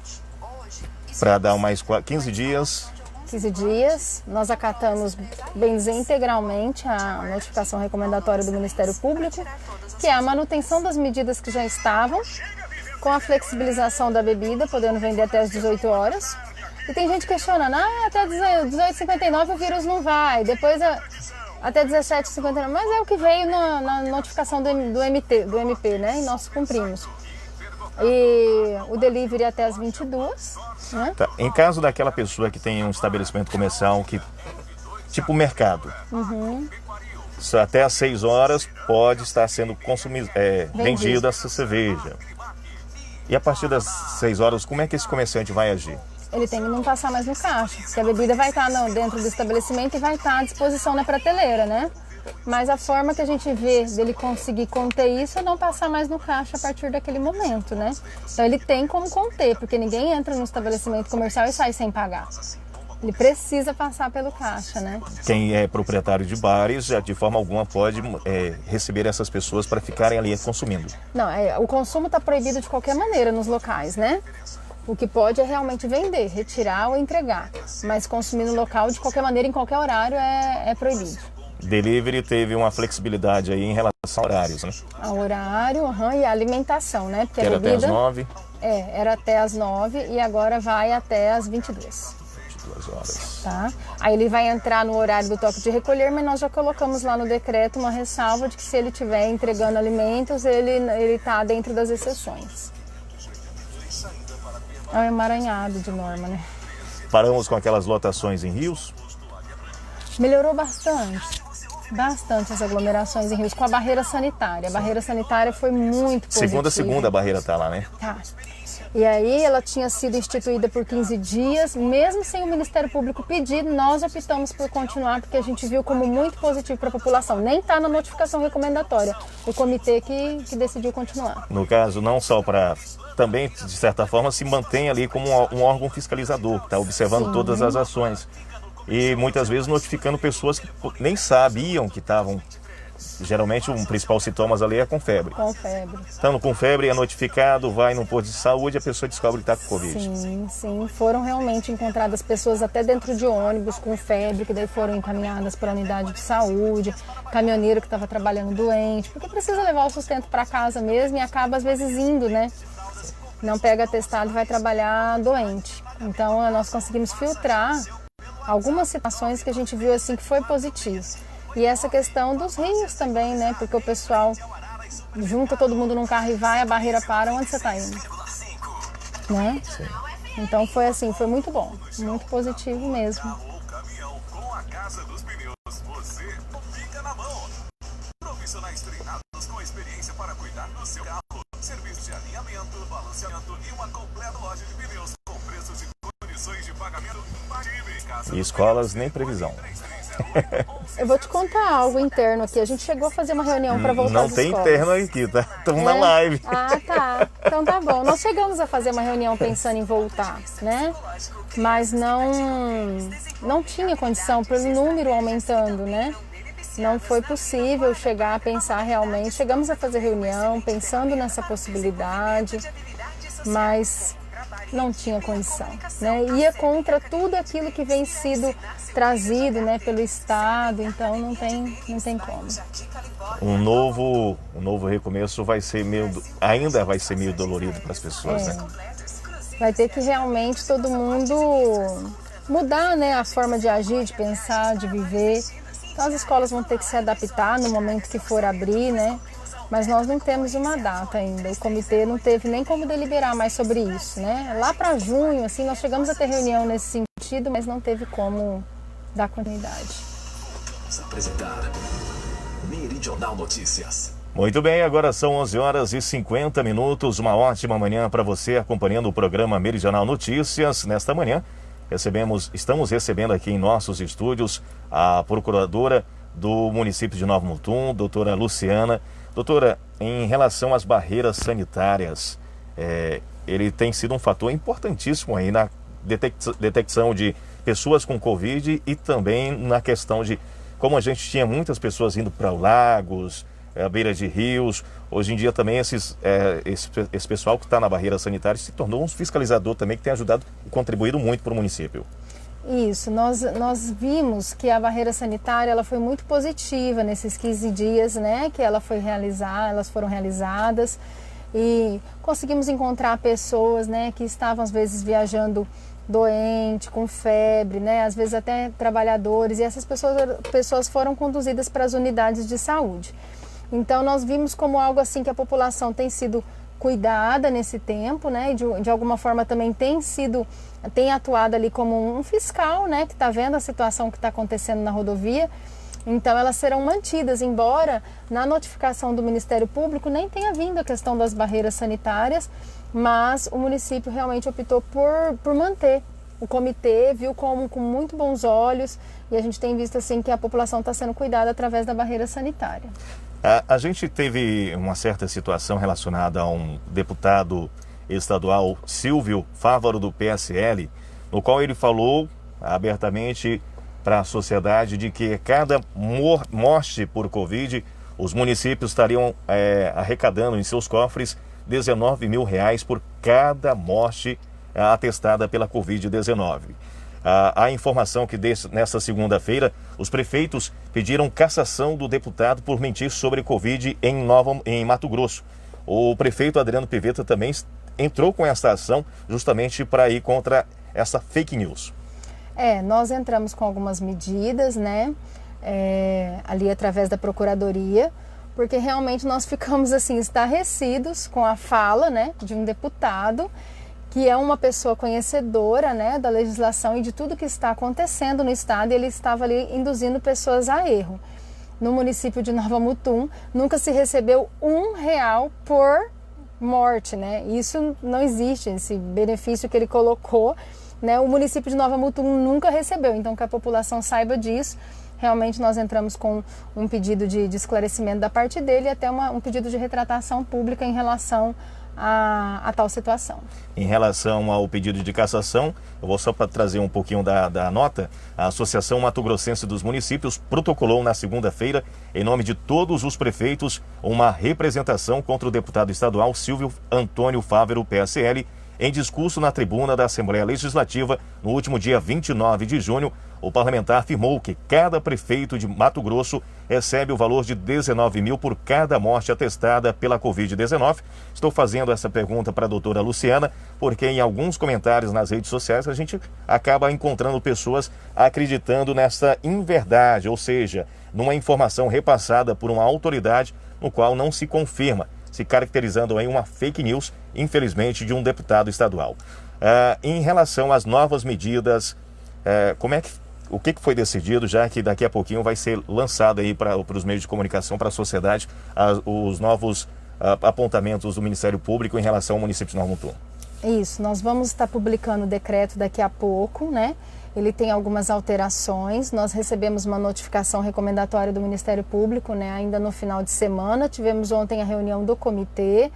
para dar mais 15 dias. 15 dias, nós acatamos benzer integralmente a notificação recomendatória do Ministério Público, que é a manutenção das medidas que já estavam, com a flexibilização da bebida, podendo vender até as 18 horas. E tem gente questionando, até 18h59 o vírus não vai, depois até 17h59, mas é o que veio na notificação do MP, né? E nós cumprimos. E o delivery até as 22, né? Tá. Em caso daquela pessoa que tem um estabelecimento comercial que tipo mercado, até às 6 horas pode estar sendo vendida essa cerveja. E a partir das 6 horas, como é que esse comerciante vai agir? Ele tem que não passar mais no caixa, porque a bebida vai estar dentro do estabelecimento e vai estar à disposição na prateleira, né? Mas a forma que a gente vê dele conseguir conter isso é não passar mais no caixa a partir daquele momento, né? Então ele tem como conter, porque ninguém entra no estabelecimento comercial e sai sem pagar. Ele precisa passar pelo caixa, né? Quem é proprietário de bares, de forma alguma pode receber essas pessoas para ficarem ali consumindo. Não, o consumo está proibido de qualquer maneira nos locais, né? O que pode é realmente vender, retirar ou entregar. Mas consumir no local, de qualquer maneira, em qualquer horário, é proibido. Delivery teve uma flexibilidade aí em relação a horários, né? A horário e a alimentação, né? Porque era a bebida, até as 9? Era até as 9 e agora vai até as 22. 22 horas. Tá? Aí ele vai entrar no horário do toque de recolher, mas nós já colocamos lá no decreto uma ressalva de que se ele estiver entregando alimentos, ele está dentro das exceções. É um emaranhado de norma, né? Paramos com aquelas lotações em rios? Melhorou bastante as aglomerações em rios com a barreira sanitária. A barreira sanitária foi muito positiva. Segunda a barreira está lá, né? Tá. E aí ela tinha sido instituída por 15 dias, mesmo sem o Ministério Público pedir, nós optamos por continuar, porque a gente viu como muito positivo para a população. Nem está na notificação recomendatória, o comitê que decidiu continuar. No caso, não só para... Também, de certa forma, se mantém ali como um órgão fiscalizador, que está observando todas as ações. E muitas vezes notificando pessoas que nem sabiam que estavam geralmente o principal sintomas ali é com febre. Com febre. Estando com febre, é notificado, vai no posto de saúde, a pessoa descobre que está com Covid. Sim, sim. Foram realmente encontradas pessoas até dentro de ônibus com febre, que daí foram encaminhadas para a unidade de saúde, caminhoneiro que estava trabalhando doente, porque precisa levar o sustento para casa mesmo e acaba às vezes indo, né? Não pega atestado e vai trabalhar doente. Então nós conseguimos filtrar algumas situações que a gente viu assim que foi positivo. E essa questão dos rios também, né? Porque o pessoal junta todo mundo num carro e vai, a barreira para, onde você está indo? Né? Sim. Então foi assim, foi muito bom, muito positivo mesmo. Profissionais treinados com experiência para cuidar do seu carro, serviço de alinhamento, balanceamento e uma completa loja de pneus com preços e condições de pagamento imbatíveis. E escolas nem previsão. Eu vou te contar algo interno aqui. A gente chegou a fazer uma reunião para voltar Não às tem escolas. interno aqui, tá? Estamos na live. Ah, tá. Então tá bom. Nós chegamos a fazer uma reunião pensando em voltar, né? Mas não tinha condição pelo número aumentando, né? Não foi possível chegar a pensar realmente. Chegamos a fazer reunião pensando nessa possibilidade, mas não tinha condição, né? Ia contra tudo aquilo que vem sido trazido, né, pelo Estado, então não tem como. Um novo recomeço ainda vai ser meio dolorido para as pessoas, né? Vai ter que realmente todo mundo mudar, né, a forma de agir, de pensar, de viver. Então as escolas vão ter que se adaptar no momento que for abrir, né? Mas nós não temos uma data ainda. O comitê não teve nem como deliberar mais sobre isso, né? Lá para junho, assim, nós chegamos a ter reunião nesse sentido, mas não teve como dar continuidade. Vamos apresentar Meridional Notícias. Muito bem, agora são 11h50. Uma ótima manhã para você acompanhando o programa Meridional Notícias. Nesta manhã, estamos recebendo aqui em nossos estúdios a procuradora do município de Nova Mutum, doutora Luciana. Doutora, em relação às barreiras sanitárias, ele tem sido um fator importantíssimo aí na detecção de pessoas com Covid e também na questão de como a gente tinha muitas pessoas indo para lagos, à beira de rios. Hoje em dia também esse pessoal que está na barreira sanitária se tornou um fiscalizador também que tem ajudado e contribuído muito para o município. Isso, nós vimos que a barreira sanitária ela foi muito positiva nesses 15 dias, né, que elas foram realizadas e conseguimos encontrar pessoas, né, que estavam às vezes viajando doente, com febre, né, às vezes até trabalhadores, e essas pessoas foram conduzidas para as unidades de saúde. Então nós vimos como algo assim que a população tem sido cuidada nesse tempo, né, e de alguma forma também tem atuado ali como um fiscal, né, que está vendo a situação que está acontecendo na rodovia. Então elas serão mantidas, embora na notificação do Ministério Público nem tenha vindo a questão das barreiras sanitárias, mas o município realmente optou por manter. O comitê viu com muito bons olhos e a gente tem visto assim que a população está sendo cuidada através da barreira sanitária. A gente teve uma certa situação relacionada a um deputado estadual, Silvio Fávaro, do PSL, no qual ele falou abertamente para a sociedade de que cada morte por Covid, os municípios estariam arrecadando em seus cofres R$19 mil por cada morte atestada pela Covid-19. A informação que nesta segunda-feira, os prefeitos pediram cassação do deputado por mentir sobre Covid em Mato Grosso. O prefeito Adriano Pivetta também entrou com essa ação justamente para ir contra essa fake news. Nós entramos com algumas medidas, né, ali através da Procuradoria, porque realmente nós ficamos assim estarrecidos com a fala, né, de um deputado que é uma pessoa conhecedora, né, da legislação e de tudo que está acontecendo no estado, e ele estava ali induzindo pessoas a erro. No município de Nova Mutum, nunca se recebeu R$1 por morte, né? Isso não existe, esse benefício que ele colocou, né? O município de Nova Mutum nunca recebeu, então que a população saiba disso. Realmente nós entramos com um pedido de esclarecimento da parte dele e até um pedido de retratação pública em relação a tal situação. Em relação ao pedido de cassação, eu vou só para trazer um pouquinho da nota. A Associação Mato Grossense dos Municípios protocolou na segunda-feira, em nome de todos os prefeitos, uma representação contra o deputado estadual Silvio Antônio Fávero, PSL. Em discurso na tribuna da Assembleia Legislativa, no último dia 29 de junho, o parlamentar afirmou que cada prefeito de Mato Grosso recebe o valor de 19 mil por cada morte atestada pela Covid-19. Estou fazendo essa pergunta para a doutora Luciana, porque em alguns comentários nas redes sociais a gente acaba encontrando pessoas acreditando nessa inverdade, ou seja, numa informação repassada por uma autoridade no qual não se confirma, se caracterizando aí uma fake news, infelizmente, de um deputado estadual. Em relação às novas medidas, o que foi decidido, já que daqui a pouquinho vai ser lançado aí para os meios de comunicação, para a sociedade, os novos apontamentos do Ministério Público em relação ao município de Nova Mutum? Isso, nós vamos estar publicando o decreto daqui a pouco, né? Ele tem algumas alterações. Nós recebemos uma notificação recomendatória do Ministério Público, né, ainda no final de semana. Tivemos ontem a reunião do comitê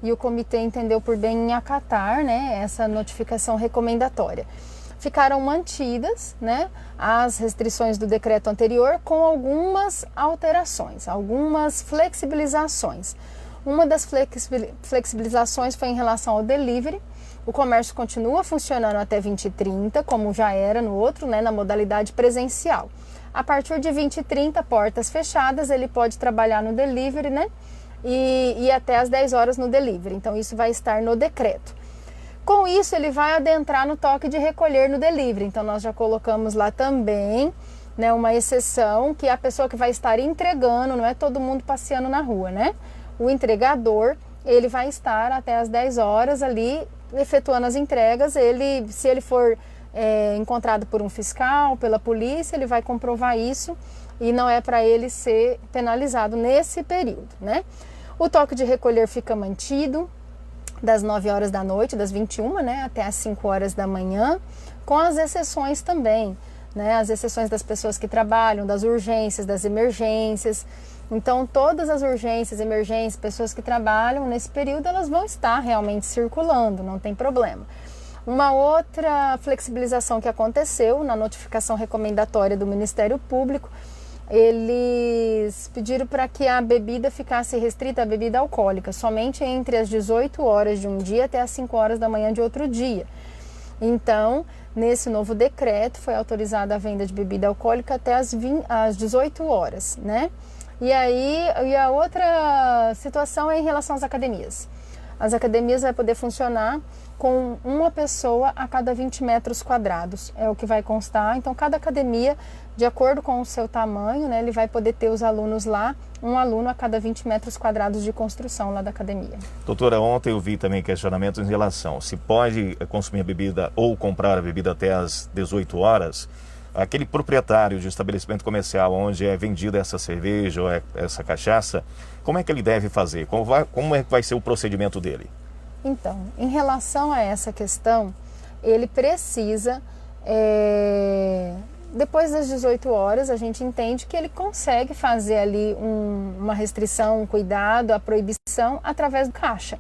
e o comitê entendeu por bem acatar, né, essa notificação recomendatória. Ficaram mantidas, né, as restrições do decreto anterior com algumas alterações, algumas flexibilizações. Uma das flexibilizações foi em relação ao delivery. O comércio continua funcionando até 20h30, como já era no outro, né, na modalidade presencial. A partir de 20h30, portas fechadas, ele pode trabalhar no delivery, né, e até às 10 horas no delivery. Então, isso vai estar no decreto. Com isso, ele vai adentrar no toque de recolher no delivery. Então, nós já colocamos lá também, né, uma exceção, que a pessoa que vai estar entregando, não é todo mundo passeando na rua, né? O entregador, ele vai estar até às 10 horas ali, efetuando as entregas. Se ele for encontrado por um fiscal, pela polícia, ele vai comprovar isso e não é para ele ser penalizado nesse período, né? O toque de recolher fica mantido das 9 horas da noite, das 21, né, até as 5 horas da manhã, com as exceções também, né? As exceções das pessoas que trabalham, das urgências, das emergências. Então, todas as urgências, emergências, pessoas que trabalham nesse período, elas vão estar realmente circulando, não tem problema. Uma outra flexibilização que aconteceu na notificação recomendatória do Ministério Público, eles pediram para que a bebida ficasse restrita à bebida alcoólica, somente entre as 18 horas de um dia até as 5 horas da manhã de outro dia. Então, nesse novo decreto, foi autorizada a venda de bebida alcoólica até as 18 horas, né? E a outra situação é em relação às academias. As academias vão poder funcionar com uma pessoa a cada 20 metros quadrados, é o que vai constar. Então, cada academia, de acordo com o seu tamanho, né, ele vai poder ter os alunos lá, um aluno a cada 20 metros quadrados de construção lá da academia. Doutora, ontem eu vi também questionamentos em relação se pode consumir a bebida ou comprar a bebida até às 18 horas. Aquele proprietário de estabelecimento comercial onde é vendida essa cerveja ou essa cachaça, como é que ele deve fazer? Como é que vai ser o procedimento dele? Então, em relação a essa questão, ele precisa, depois das 18 horas, a gente entende que ele consegue fazer ali uma restrição, um cuidado, a proibição através do caixa.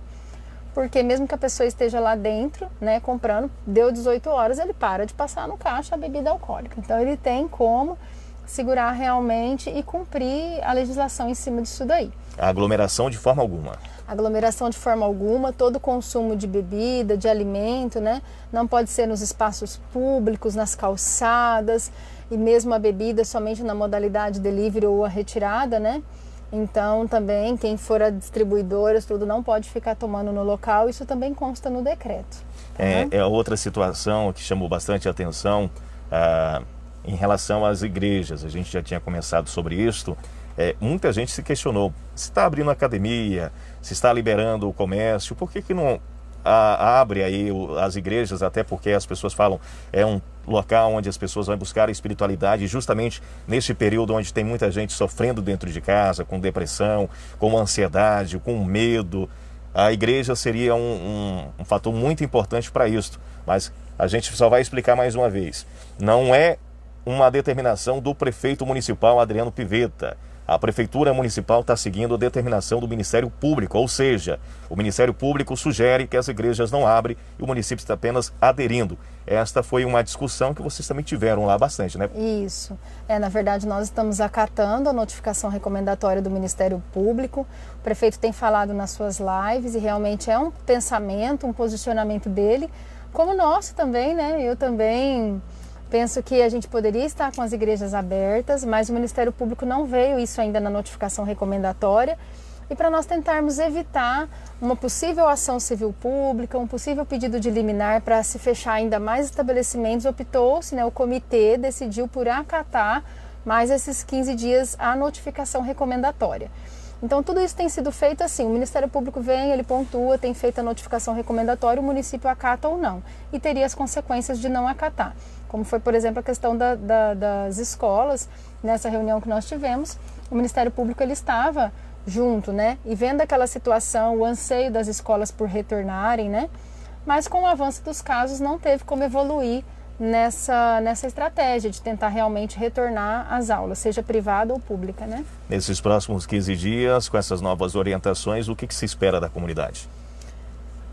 Porque mesmo que a pessoa esteja lá dentro, né, comprando, deu 18 horas, ele para de passar no caixa a bebida alcoólica. Então, ele tem como segurar realmente e cumprir a legislação em cima disso daí. A aglomeração de forma alguma? Aglomeração de forma alguma, todo consumo de bebida, de alimento, né, não pode ser nos espaços públicos, nas calçadas, e mesmo a bebida somente na modalidade delivery ou a retirada, né? Então, também, quem for a distribuidora, tudo não pode ficar tomando no local, isso também consta no decreto. É outra situação que chamou bastante atenção em relação às igrejas. A gente já tinha começado sobre isso. Muita gente se questionou, se está abrindo academia, se está liberando o comércio, por que não abre aí as igrejas? Até porque as pessoas falam, é um local onde as pessoas vão buscar a espiritualidade, justamente nesse período onde tem muita gente sofrendo dentro de casa, com depressão, com ansiedade, com medo. A igreja seria um fator muito importante para isso, mas a gente só vai explicar mais uma vez. Não é uma determinação do prefeito municipal Adriano Pivetta. A Prefeitura Municipal está seguindo a determinação do Ministério Público, ou seja, o Ministério Público sugere que as igrejas não abrem e o município está apenas aderindo. Esta foi uma discussão que vocês também tiveram lá bastante, né? Isso. Na verdade, nós estamos acatando a notificação recomendatória do Ministério Público. O prefeito tem falado nas suas lives e realmente é um pensamento, um posicionamento dele, como nosso também, né? Eu também penso que a gente poderia estar com as igrejas abertas, mas o Ministério Público não veio isso ainda na notificação recomendatória. E para nós tentarmos evitar uma possível ação civil pública, um possível pedido de liminar para se fechar ainda mais estabelecimentos, optou-se, né, o comitê decidiu por acatar mais esses 15 dias a notificação recomendatória. Então tudo isso tem sido feito assim, o Ministério Público vem, ele pontua, tem feito a notificação recomendatória, o município acata ou não. E teria as consequências de não acatar. Como foi, por exemplo, a questão das escolas, nessa reunião que nós tivemos, o Ministério Público ele estava junto, né? E vendo aquela situação, o anseio das escolas por retornarem, né? Mas com o avanço dos casos não teve como evoluir nessa estratégia de tentar realmente retornar às aulas, seja privada ou pública, né? Nesses próximos 15 dias, com essas novas orientações, o que se espera da comunidade?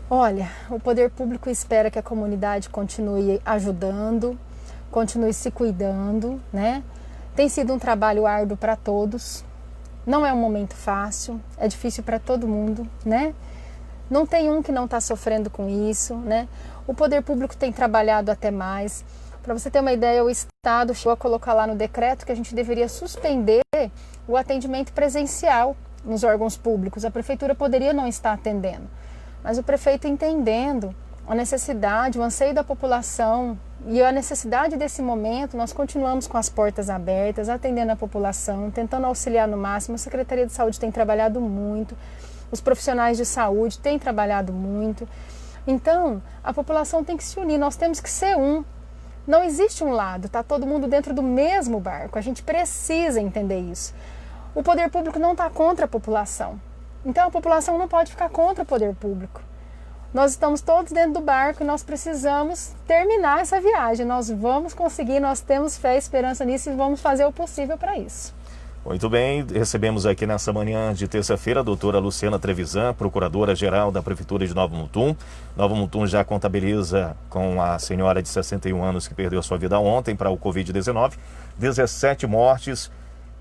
Olha, o poder público espera que a comunidade continue ajudando, continue se cuidando, né? Tem sido um trabalho árduo para todos. Não é um momento fácil, é difícil para todo mundo, né? Não tem um que não está sofrendo com isso, né? O poder público tem trabalhado até mais. Para você ter uma ideia, o Estado chegou a colocar lá no decreto que a gente deveria suspender o atendimento presencial nos órgãos públicos. A prefeitura poderia não estar atendendo, mas o prefeito entendendo a necessidade, o anseio da população e a necessidade desse momento, nós continuamos com as portas abertas, atendendo a população, tentando auxiliar no máximo. A Secretaria de Saúde tem trabalhado muito, os profissionais de saúde têm trabalhado muito. Então, a população tem que se unir, nós temos que ser um. Não existe um lado, está todo mundo dentro do mesmo barco, a gente precisa entender isso. O poder público não está contra a população, então a população não pode ficar contra o poder público. Nós estamos todos dentro do barco e nós precisamos terminar essa viagem. Nós vamos conseguir, nós temos fé e esperança nisso e vamos fazer o possível para isso. Muito bem, recebemos aqui nessa manhã de terça-feira a doutora Luciana Trevisan, procuradora-geral da Prefeitura de Nova Mutum. Nova Mutum já contabiliza com a senhora de 61 anos que perdeu sua vida ontem para o Covid-19, 17 mortes,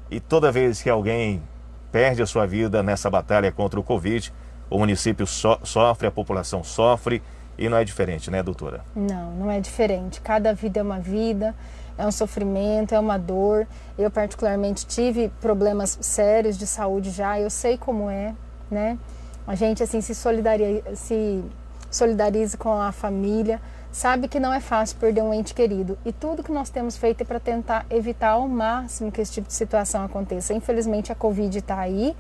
e toda vez que alguém perde a sua vida nessa batalha contra o Covid, o município sofre, a população sofre, e não é diferente, né, doutora? Não, não é diferente. Cada vida é uma vida, é um sofrimento, é uma dor. Eu particularmente tive problemas sérios de saúde já, eu sei como é, né? A gente assim se solidariza com a família, sabe que não é fácil perder um ente querido. E tudo que nós temos feito é para tentar evitar ao máximo que esse tipo de situação aconteça. Infelizmente a Covid está aí,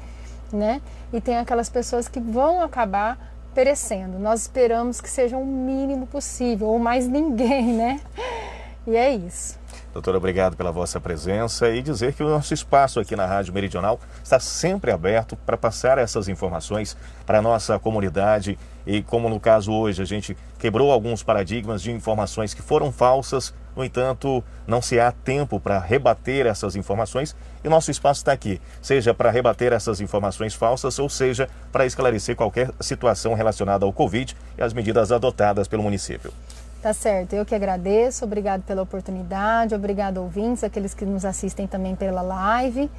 né? E tem aquelas pessoas que vão acabar perecendo. Nós esperamos que seja o mínimo possível, ou mais ninguém, né? E é isso. Doutora, obrigado pela vossa presença e dizer que o nosso espaço aqui na Rádio Meridional está sempre aberto para passar essas informações para a nossa comunidade. E como no caso hoje, a gente quebrou alguns paradigmas de informações que foram falsas, no entanto, não se há tempo para rebater essas informações e nosso espaço está aqui, seja para rebater essas informações falsas ou seja para esclarecer qualquer situação relacionada ao Covid e as medidas adotadas pelo município. Tá certo, eu que agradeço, obrigado pela oportunidade, obrigado ouvintes, aqueles que nos assistem também pela live.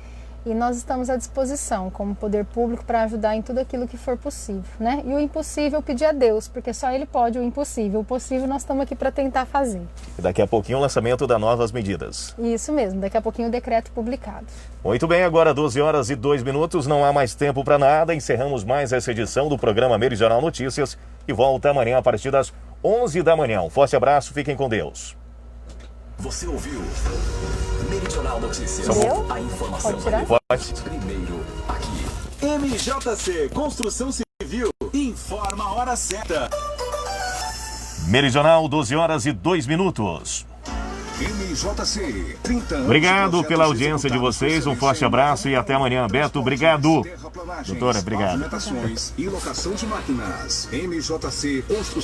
E nós estamos à disposição, como poder público, para ajudar em tudo aquilo que for possível, né? E o impossível pedir a Deus, porque só Ele pode o impossível. O possível nós estamos aqui para tentar fazer. E daqui a pouquinho o lançamento das novas medidas. Isso mesmo, daqui a pouquinho o decreto publicado. Muito bem, agora 12h02, não há mais tempo para nada. Encerramos mais essa edição do programa Meridional Notícias e volta amanhã a partir das 11 da manhã. Um forte abraço, fiquem com Deus. Você ouviu Meridional Notícias. A informação primeiro aqui. MJC Construção Civil informa a hora certa. Meridional, 12h02. MJC, 30 anos. Obrigado pela audiência de vocês, um forte abraço e até amanhã. Beto, obrigado. Doutora, obrigado. E locação de máquinas. MJC Construção